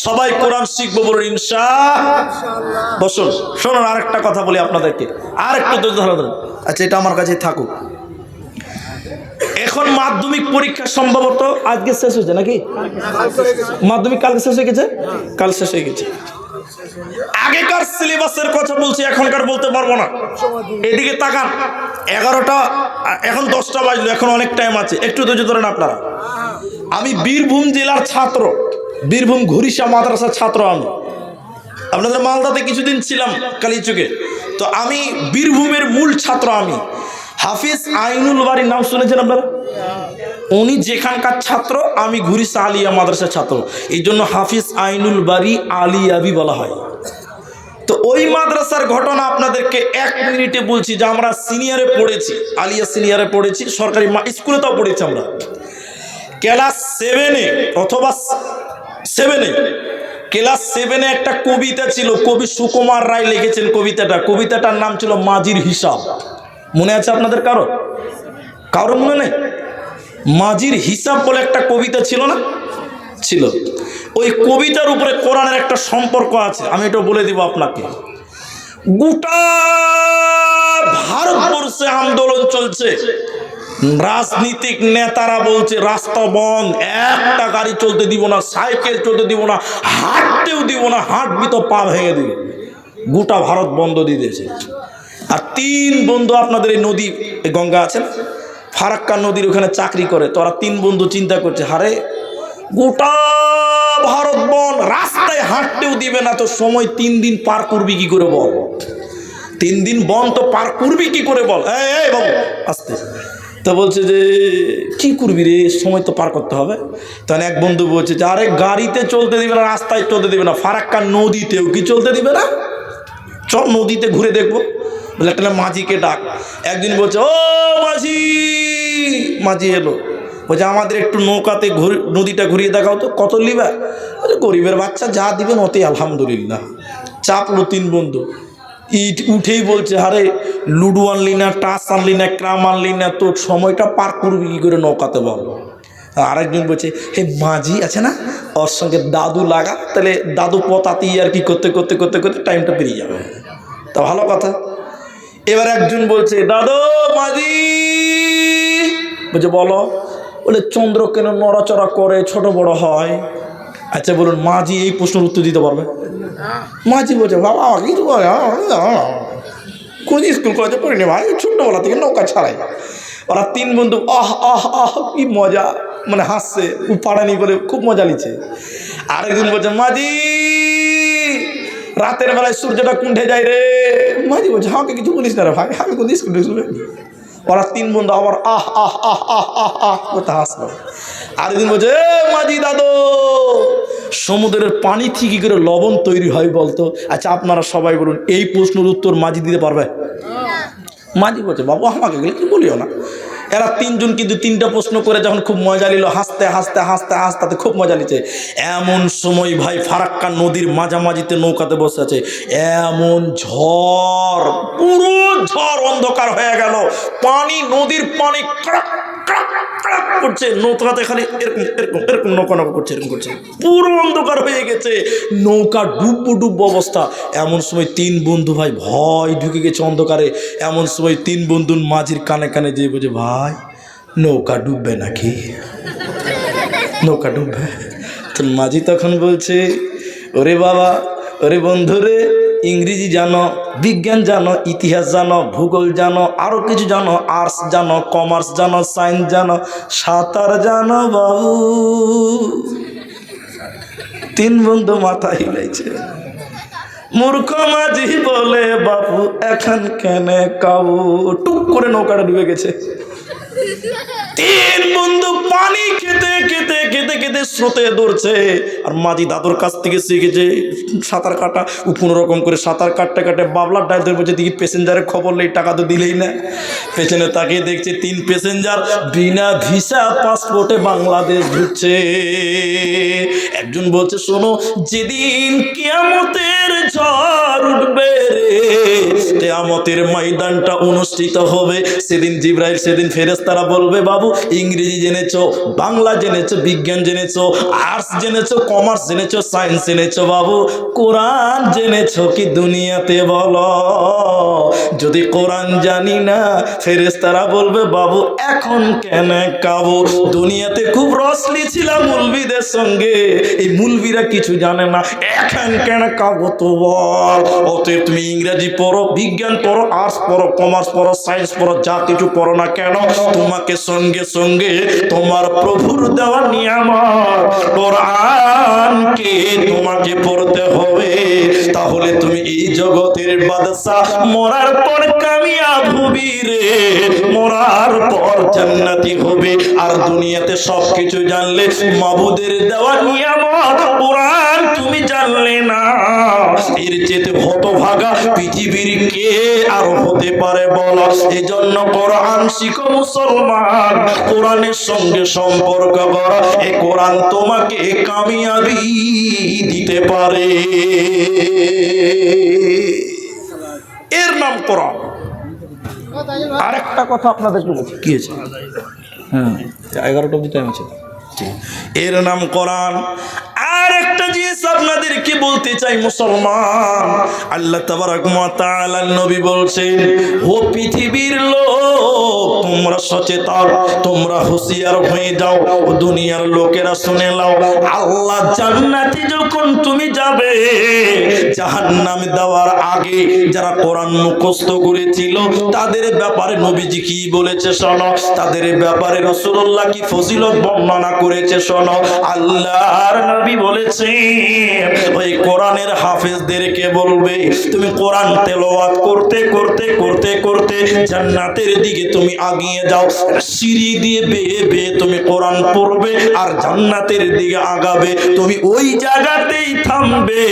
সবাই কোরআন শিখবো বলুন ইনশাআল্লাহ। বসুন, শুনুন আরেকটা কথা বলি আপনাদেরকে, আরেকটু ধরে ধরুন। আচ্ছা, এটা আমার কাছে থাকুক। এখন মাধ্যমিক পরীক্ষা সম্ভবত আজকে শেষ হয়েছে নাকি? মাধ্যমিক কালকে শেষ হয়ে গেছে, কাল শেষ হয়ে গেছে। আগেকার সিলেবাসের কথা বলছি, এখনকার বলতে পারবো না। এদিকে তাকান, 11টা, এখন 10টা বাজলো, এখন অনেক টাইম আছে, একটু ধৈর্য ধরেন আপনারা। আমি বীরভূম জেলার ছাত্র, বীরভূম ঘুরিশা মাদ্রাসার ছাত্র। আমি আপনাদের মালদাতে কিছুদিন ছিলাম কালীচকে, তো আমি বীরভূমের মূল ছাত্র। আমি হাফিজ আইনুল বাড়ির নাম শুনেছেন আপনারা? উনি যেখানকার ছাত্র, আমি ঘুরিশা আলিয়া মাদ্রাসার ছাত্র, এই জন্য হাফিজ আইনুল বাড়ি আলিয়াবি বলা হয়। তো ওই মাদ্রাসার ঘটনা আপনাদেরকে 1 মিনিটে বলছি। যে আমরা সিনিয়রে পড়েছি, আলিয়া সিনিয়রে পড়েছি, সরকারি স্কুলে তাও পড়েছি আমরা। ক্লাস 7-এ অথবা 7-এ, ক্লাস 7-এ একটা কবিতা ছিল, কবি সুকুমার রায় লিখেছেন কবিতাটার নাম ছিল মাঝির হিসাব। মনে আছে আপনাদের কারো? কারো মনে নেই? মাঝির হিসাব বলে একটা কবিতা ছিল না? ছিল। ওই কবিতার উপরে কোরআনের একটা সম্পর্ক আছে, আমি এটা বলে দিব আপনাকে। গোটা ভারতবর্ষে আন্দোলন চলছে, রাজনীতিক নেতারা বলছে রাস্তা বন্ধ, একটা গাড়ি চলতে দিব না, সাইকেল চলতে দিব না, হাঁটতেও দিব না, হাঁটবি তো পা ভেঙে দিবে। গোটা ভারত বন্ধ দিয়ে দিয়েছে। আর 3 বন্ধু আপনাদের এই নদী, গঙ্গা আছে না, ফারাক্কা নদীর ওখানে চাকরি করে। তো ওরা 3 বন্ধু চিন্তা করছে, হারে গোটা ভারত বন, রাস্তায় হাঁটতেও দিবে না, তো সময় 3 দিন পার করবি কি করে বল? 3 দিন বন তো পার করবি কি করে বল? এই বাবু আস্তে। তো বলছে যে কি করবি রে, সময় তো পার করতে হবে। তখন এক বন্ধু বলছে যে আরে গাড়িতে চলতে দিবে না, রাস্তায় চলতে দিবে না, ফারাক্কা নদীতেও কি চলতে দিবে না, চল নদীতে ঘুরে দেখবো। বলে একটা মাঝিকে ডাক। একদিন বলছে ও মাঝি, মাঝি এলো, বলছে আমাদের একটু নৌকাতে নদীটা ঘুরিয়ে দেখাও তো, কত লিবা? গরিবের বাচ্চা যা দিবেন ওতে আলহামদুলিল্লাহ। চাপলো 3 বন্ধু, ইট উঠেই বলছে আরে লুডু আনলি না, টাস আনলি না, ক্রাম আনলি না, তোর সময়টা পার করবি কি করে নৌকাতে বল? আরেকজন বলছে হে মাঝি আছে না, ওর সঙ্গে দাদু লাগা, তাহলে দাদু পতাতি আর কি করতে করতে করতে করতে টাইমটা পেরিয়ে যাবে। তা ভালো কথা। এবার একজন বলছে দাদু মাঝি, বলছে বলো। বলে চন্দ্র কেন নড়াচড়া করে, ছোট বড় হয়? আচ্ছা বলুন, মাঝি এই প্রশ্নের উত্তর দিতে পারবে? মাঝি বলছে বাবা আমাকে কিছু বলে, কোন স্কুল কলেজে পড়িনি ভাই, ছোট্টবেলা থেকে নৌকা ছাড়াই। ওরা 3 বন্ধু আহ আহ আহ কি মজা, মানে হাসছে, পাড়ানি বলে খুব মজা নিচ্ছে। আরেকদিন বলছে মাঝি রাতের বেলায় সূর্যটা কুণ্ঠে যায় রে। মাঝি বলছে আমাকে কিছু বলিস না রে ভাই, আমি কোন স্কুল শুনে। ওরা 3 বন্ধু আবার আহ আহ আহ আহ আহ আহ করতে হাসলো। আরেকদিন বলছে মাঝি দাদু, সমুদ্রের পানি থেকে কি করে লবণ তৈরি হয় বলতো? আচ্ছা আপনারা সবাই বলুন, এই প্রশ্নের উত্তর মাঝি দিতে পারবে? মাঝি বলছে বাবু আমাকে গেলে কি বলিও না। এরা 3 জন কিন্তু 3টা প্রশ্ন করে যখন খুব মজা নিল, হাসতে হাসতে হাসতে হাসতে খুব মজা নিচ্ছে। এমন সময় ভাই ফারাক্কা নদীর মাঝামাঝিতে নৌকাতে বসে আছে, এমন ঝড়, পুরো ঝড় অন্ধকার হয়ে গেল, পানি, নদীর পানি ক্রাক ক্রাক ক্রাক করছে, নৌকাতে খালি এরকম এরকম এরকম নৌকা নৌকা করছে, এরকম করছে, পুরো অন্ধকার হয়ে গেছে, নৌকা ডুববো ডুববো অবস্থা। এমন সময় 3 বন্ধু ভাই ভয় ঢুকে গেছে অন্ধকারে। এমন সময় 3 বন্ধুর মাঝির কানে কানে যেয়ে বলছে ভাই নৌকা ডুববে নাকি, নৌকা ডুববে? তো মাঝি তখন বলছে ওরে বাবা, ওরে বন্ধুরে, ইংরেজি জানো, বিজ্ঞান জানো, ইতিহাস জানো, ভূগোল জানো, আরও কিছু জানো, আর্টস জানো, কমার্স জানো, সায়েন্স জানো, সাঁতার জানো বাবু? 3 বন্ধু মাথা হিলাইছে। মূর্খ মাঝি বলে বাবু এখন কেন কাবু, টুক করে নৌকাটা ডুবে গেছে। 3 বন্ধু পানি খেতে খেতে খেতে খেতে স্রোতে দৌড়ছে। আর মাঝি দাদুর কাছ থেকে শিখেছে সাঁতার কাটা। ও কোনো রকম করে সাঁতার কাটতে কাটে বাবলার ডাইল ধরে বলছে দেখি প্যাসেঞ্জারের খবর নেই, টাকা তো দিলেই না। পেছনে তাকিয়ে দেখছে 3 প্যাসেঞ্জার বিনা ভিসা পাসপোর্টে বাংলাদেশ ঢুকছে। একজন বলছে শোনো, যেদিন কিয়ামতের ঝড় উঠবে রে, কিয়ামতের ময়দানটা অনুষ্ঠিত হবে, সেদিন জিবরাইল, সেদিন ফেরেশতারা বলবে বাবু ইংরেজি জেনেছো, বাংলা জেনেছো, বিজ্ঞান জেনেছো, আর্টস জেনেছো, কমার্স জেনেছো, সায়েন্স জেনেছো, বাবু কোরআন জেনেছো কি দুনিয়াতে বলো? যদি কোরআন জানি না, ফেরেশতারা বলবে বাবু এখন কেন কাবু? দুনিয়াতে খুব রসলি ছিলাম মুলবিদের সঙ্গে, এই মুলবিরা কিছু জানে না, এখন কেন কাবু তো বল? অতএব তুমি ইংরেজি পড়ো, বিজ্ঞান পড়ো, আর্টস পড়ো, কমার্স পড়ো, সায়েন্স পড়ো, যা কিছু পড়ো না কেন, তোমাকে সঙ্গে সঙ্গে তোমার প্রভুর দেওয়া নিয়ামত কোরআনকে তোমাকে পড়তে হবে। তাহলে তুমি এই জগতের বাদশা, মরার পর কামিয়াব হবি রে, মরার পর জান্নাতি হবে। আর দুনিয়াতে সবকিছু জানলে, মাবুদের দেওয়া নিয়ামত কোরআন তুমি জানলে না, এর চেয়ে হতভাগা পৃথিবীর কে আর হতে পারে বলো? এজন্য কোরআন শিখো মুসলমান, কোরআনের সঙ্গে সম্পর্ক করো, এই কোরআন তোমাকে কামিয়াবি দিতে পারে। এর নাম কোরআন। আরেকটা কথা আপনাদেরকে বলছি, কি আছে? হ্যাঁ, 11টা অবধি টাইম আছে। এর নাম কোরআন। আর একটা জিনিস আপনাদেরকে বলতে চাই মুসলমান, আল্লাহ তাবারক ওয়া তাআলা নবী বলছেন, ও পৃথিবীর লোক তোমরা সচেতন, তোমরা হুঁশিয়ার হয়ে যাও, দুনিয়ার লোকেরা শুনে নাও, আল্লাহ জান্নাতে যখন তুমি যাবে, জাহান্নামে দেওয়ার আগে যারা কোরআন মুখস্থ করেছিল তাদের ব্যাপারে নবীজি কি বলেছে শোনো, তাদের ব্যাপারে রাসূলুল্লাহ কি ফজিলত বর্ণনা করেছে শোনো। আল্লাহর নবী বলেছেন, ওই কোরআনের হাফেজদেরকে বলবে তুমি কোরআন তেলাওয়াত করতে করতে করতে করতে জান্নাতের দিকে তুমি আগিয়ে যাও, সিঁড়ি দিয়ে বেয়ে বেয়ে তুমি কোরআন পড়বে আর জান্নাতের দিকে আগাবে। তুমি ওই জায়গাতেই থামবে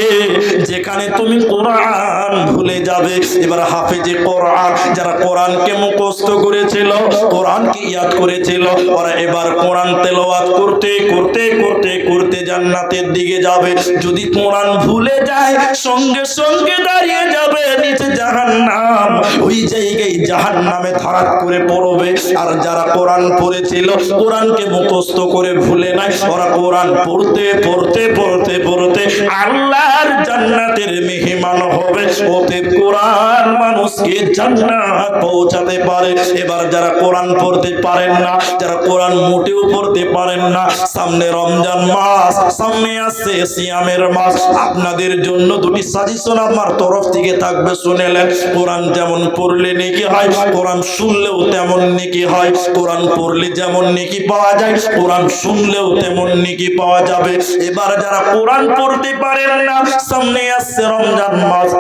যেখানে তুমি কোরআন ভুলে যাবে। এবার হাফেজে কোরআন যারা কোরআনকে মুখস্থ করেছিল, কোরআনকে ইয়াদ করেছিল, ওরা এবার কোরআন তেলাওয়াত করতে করতে করতে করতে জান্নাতের দিকে যাবে। যদি কোরআন ভুলে যায়, সঙ্গে সঙ্গে দাঁড়িয়ে যাবে নিচে জাহান্নাম, ওই জায়গায় জাহান্নামে ধারাত করে পড়বে। আর যারা কোরআন পড়েছিল, কোরআনকে মুখস্থ করে ভুলে নাই, ওরা কোরআন পড়তে পড়তে পড়তে পড়তে আল্লাহর জান্নাতের মেহমান হবে। ওতে কোরআন মানুষকে জান্নাত পৌঁছাতে পারে। এবার যারা কোরআন পড়তে পারেন না, যারা কোরআন মোটেও পড়তে পারেন না, সামনে রমজান মাস, সামনে আসছে সিয়ামের মাস, আপনাদের জন্য দুটি সাজেশন আমার তরফ থেকে থাকবে, শুনেলেন। কোরআন যেমন পড়লে নেকি হয়, কোরআন শুনলেও তেমন নেকি হয়। কোরআন পড়লে যেমন নেকি পাওয়া যায়, কোরআন শুনলেও তেমন নেকি পাওয়া যাবে। এবার যারা কোরআন পড়তে পারেন না, সামনে আসছে রমজান মাস,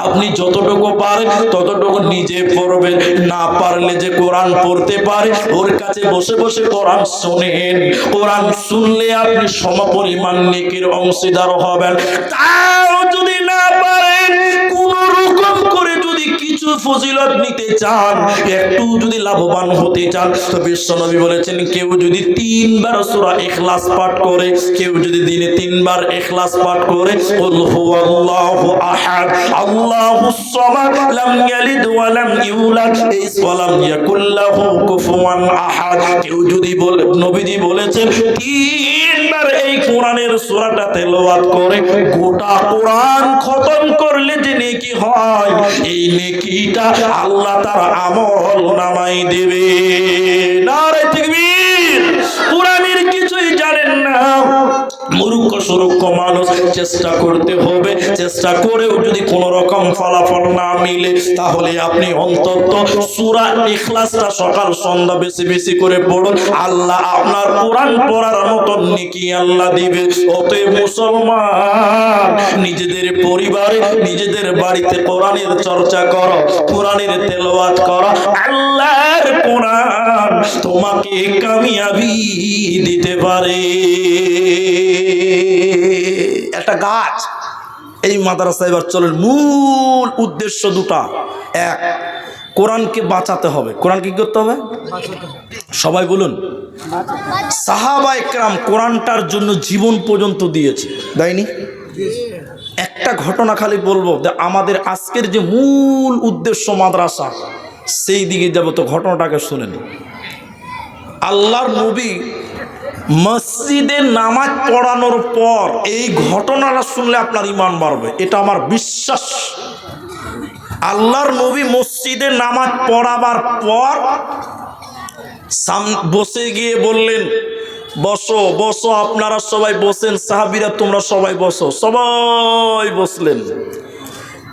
আপনি যতটুকু পারেন ততটুকু নিজে পড়বেন, না পারলে যে কোরআন পড়তে পারে ওর কাছে বসে বসে কোরআন শোনেন। কোরআন শুনলে আপনি সমপরিমাণ নেকির অংশীদার হবেন। তাও যদি না পারেন, কোন রকম করে যদি কিছু ফজিলত নিতে চান, একটু যদি লাভবান হতে চান, তো বিশ্বনবী বলেছেন কেউ যদি 3 বার সূরা ইখলাস পাঠ করে, কেউ যদি দিনে 3 বার ইখলাস পাঠ করে, কুল হুয়াল্লাহু আহাদ আল্লাহুস সামাদ লাম ইয়ালিদ ওয়া লাম ইউলাদ ওয়া লাম ইয়াকুল লাহু কুফুয়ান আহাদ, কেউ যদি বলে, নবীজি বলেছেন 3 বার এই কোরআনের সূরাটা তেলাওয়াত করে গোটা কোরআন খতম করলে যে নেকি হয়, এই নেকিটা আল্লাহ তার আমল নামায় দেবে। নারে তাকবীর। কোরআনের কিছুই জানেন না, মূর্খ সুরক্ষ মানুষ, চেষ্টা করতে হবে। চেষ্টা করেও যদি কোন রকম ফলাফল না মিলে, তাহলে আপনি অন্তত সূরা ইখলাসটা সকাল সন্ধ্যা বেশি বেশি করে পড়ুন, আল্লাহ আপনার কোরআন পড়ার মতো নেকি আল্লাহ দিবে। অতএব মুসলমান, নিজেদের পরিবারে, নিজেদের বাড়িতে কোরআনের চর্চা করো, কোরআনের তেলাওয়াত করো। আল্লাহর কোরআন তোমাকে কামিয়াবি দিতে পারে। একটা গাছ, এই মাদ্রাসা এবার চলেন, মূল উদ্দেশ্য দুটা। এক, কোরআনকে বাঁচাতে হবে। কোরআনকে কি করতে হবে? সবাই বলুন, সাহাবা একরাম কোরআনটার জন্য জীবন পর্যন্ত দিয়েছে, দেয়নি? একটা ঘটনা খালি বলবো, আমাদের আজকের যে মূল উদ্দেশ্য মাদ্রাসা, সেই দিকে যাব, তো ঘটনাটাকে শুনেন। আল্লাহর নবী মসজিদে নামাজ পড়ানোর পর এই ঘটনাটা শুনলে আপনার ঈমান বাড়বে, এটা আমার বিশ্বাস। আল্লাহর নবী মসজিদে নামাজ পড়াবার পর বসে গিয়ে বললেন, বসো বসো, আপনারা সবাই বসেন, সাহাবীরা তোমরা সবাই বসো। সবাই বসলেন।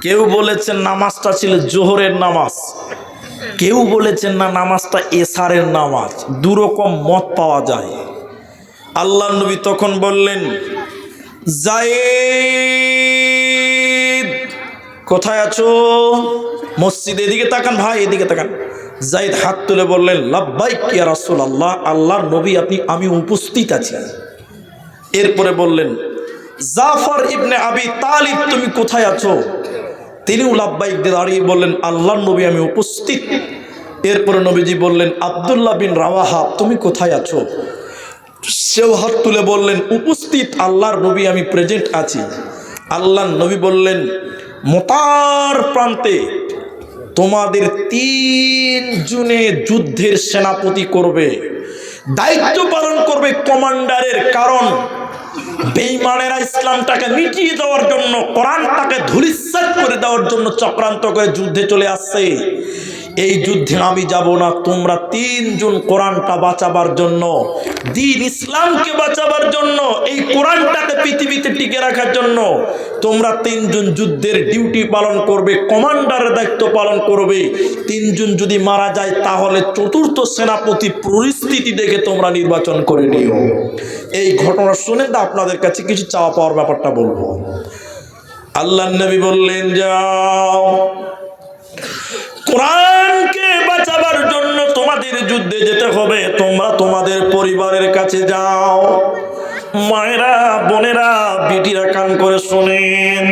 কেউ বলেছেন নামাজটা ছিল জোহরের নামাজ, কেউ বলেছেন না নামাজটা এশারের নামাজ, দুরকম মত পাওয়া যায়। আল্লাহর নবী তখন বললেন, যায়েদ কোথায় আছো? মসজিদ, এদিকে তাকান ভাই, এদিকে তাকান। যায়েদ হাত তুলে বললেন, লাব্বাইক ইয়া রাসূলুল্লাহ, আল্লাহর নবী আমি উপস্থিত আছি। এরপরে বললেন, জাফর ইবনে আবি তালিব তুমি কোথায় আছো? তিনিও লাব্বাইক দিয়ে দাঁড়িয়ে বললেন, আল্লাহর নবী আমি উপস্থিত। এরপরে নবীজি বললেন, আব্দুল্লাহ বিন রাওয়াহা তুমি কোথায় আছো? সেও হাত তুলে বললেন, উপস্থিত আল্লাহর নবী আমি প্রেজেন্ট আছি। আল্লাহর নবী বললেন, মতার প্রান্তে তোমাদের 3 জনে যুদ্ধের সেনাপতি করবে, দায়িত্ব পালন করবে কমান্ডারের। কারণ বেঈমানেরা ইসলামটাকে মিটিয়ে দেওয়ার জন্য, কোরআনটাকে ধূলিসাৎ করে দেওয়ার জন্য চক্রান্ত করে যুদ্ধে চলে আসছে। এই যুদ্ধে আমি যাব না, তোমরা 3 জন কোরআনটা বাঁচাবার জন্য, দ্বীন ইসলামকে বাঁচাবার জন্য, এই কোরআনটাকে পৃথিবীতে টিকে রাখার জন্য তোমরা 3 জন যুদ্ধের ডিউটি পালন করবে, কমান্ডারের দায়িত্ব পালন করবে। 3 জন যদি মারা যায় তাহলে 4র্থ সেনাপতি পরিস্থিতি দেখে তোমরা নির্বাচন করে নিও। এই ঘটনা শুনে তো আপনাদের কাছে কিছু চাওয়া পাওয়ার ব্যাপারটা বলবো। আল্লাহর নবী বললেন, যাও, কোরআনকে বাঁচাবার জন্য তোমাদের যুদ্ধে যেতে হবে, তোমরা তোমাদের পরিবারের কাছে যাও। মায়েরা, বোনেরা, বেটিরা কান করে শোনেন।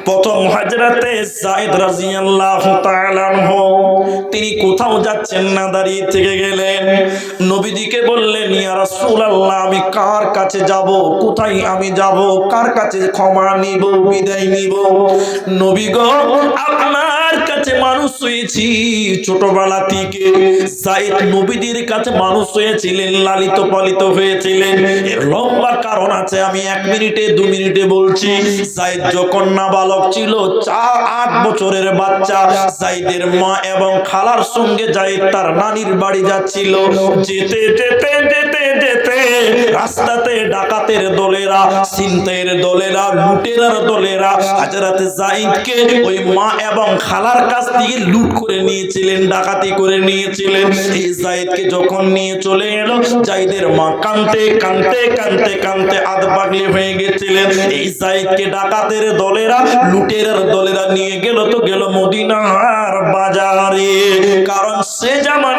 প্রথম হযরতে যায়েদ রাদিয়াল্লাহু তাআলা আনহু তিনি কোথাও যাচ্ছেন না, দাঁড়িয়ে থেকে গেলেন। নবীজিকে বললেন, ইয়া রাসূলুল্লাহ আমি কার কাছে যাব, কোথায় আমি যাব, কার কাছে ক্ষমা নিব, বিদায় নিব? নবী গো, আপনার কাছে মানুষ হয়েছি ছোটবেলা থেকে। যায়েদ নবীজির কাছে মানুষ হয়েছিলেন, লালিত পালিত হয়েছিলেন। এর লম্বা কারণ আছে, আমি 1 মিনিটে 2 মিনিটে বলছি। যায়েদ যখন নাবালক ছিল, 8 বছরের বাচ্চা, যায়েদের মা এবং খালার সঙ্গে যায়েদ তার নানির বাড়ি যাচ্ছিল। যেতে যেতে যেতে যেতে রাস্তাতে ডাকাতের দলেরা, ছিনতাইয়ের দলেরা, লুটেরার দলেরা হযরত যায়েদকে ওই মা এবং খালার কাছ থেকে লুট করে নিয়েছিলেন, ডাকাতি করে নিয়েছিলেন। এই যায়েদকে যখন নিয়ে চলে এলো, যায়েদের মা কাঁদতে কাঁদতে কাঁদতে কাঁদতে আধ পাগলি হয়ে গেছিলেন। এই যায়েদকে ডাকাতের দলেরা, লুটেরার দলেরা নিয়ে গেল তো গেল মদিনার বাজারে। কারণ সে জামানা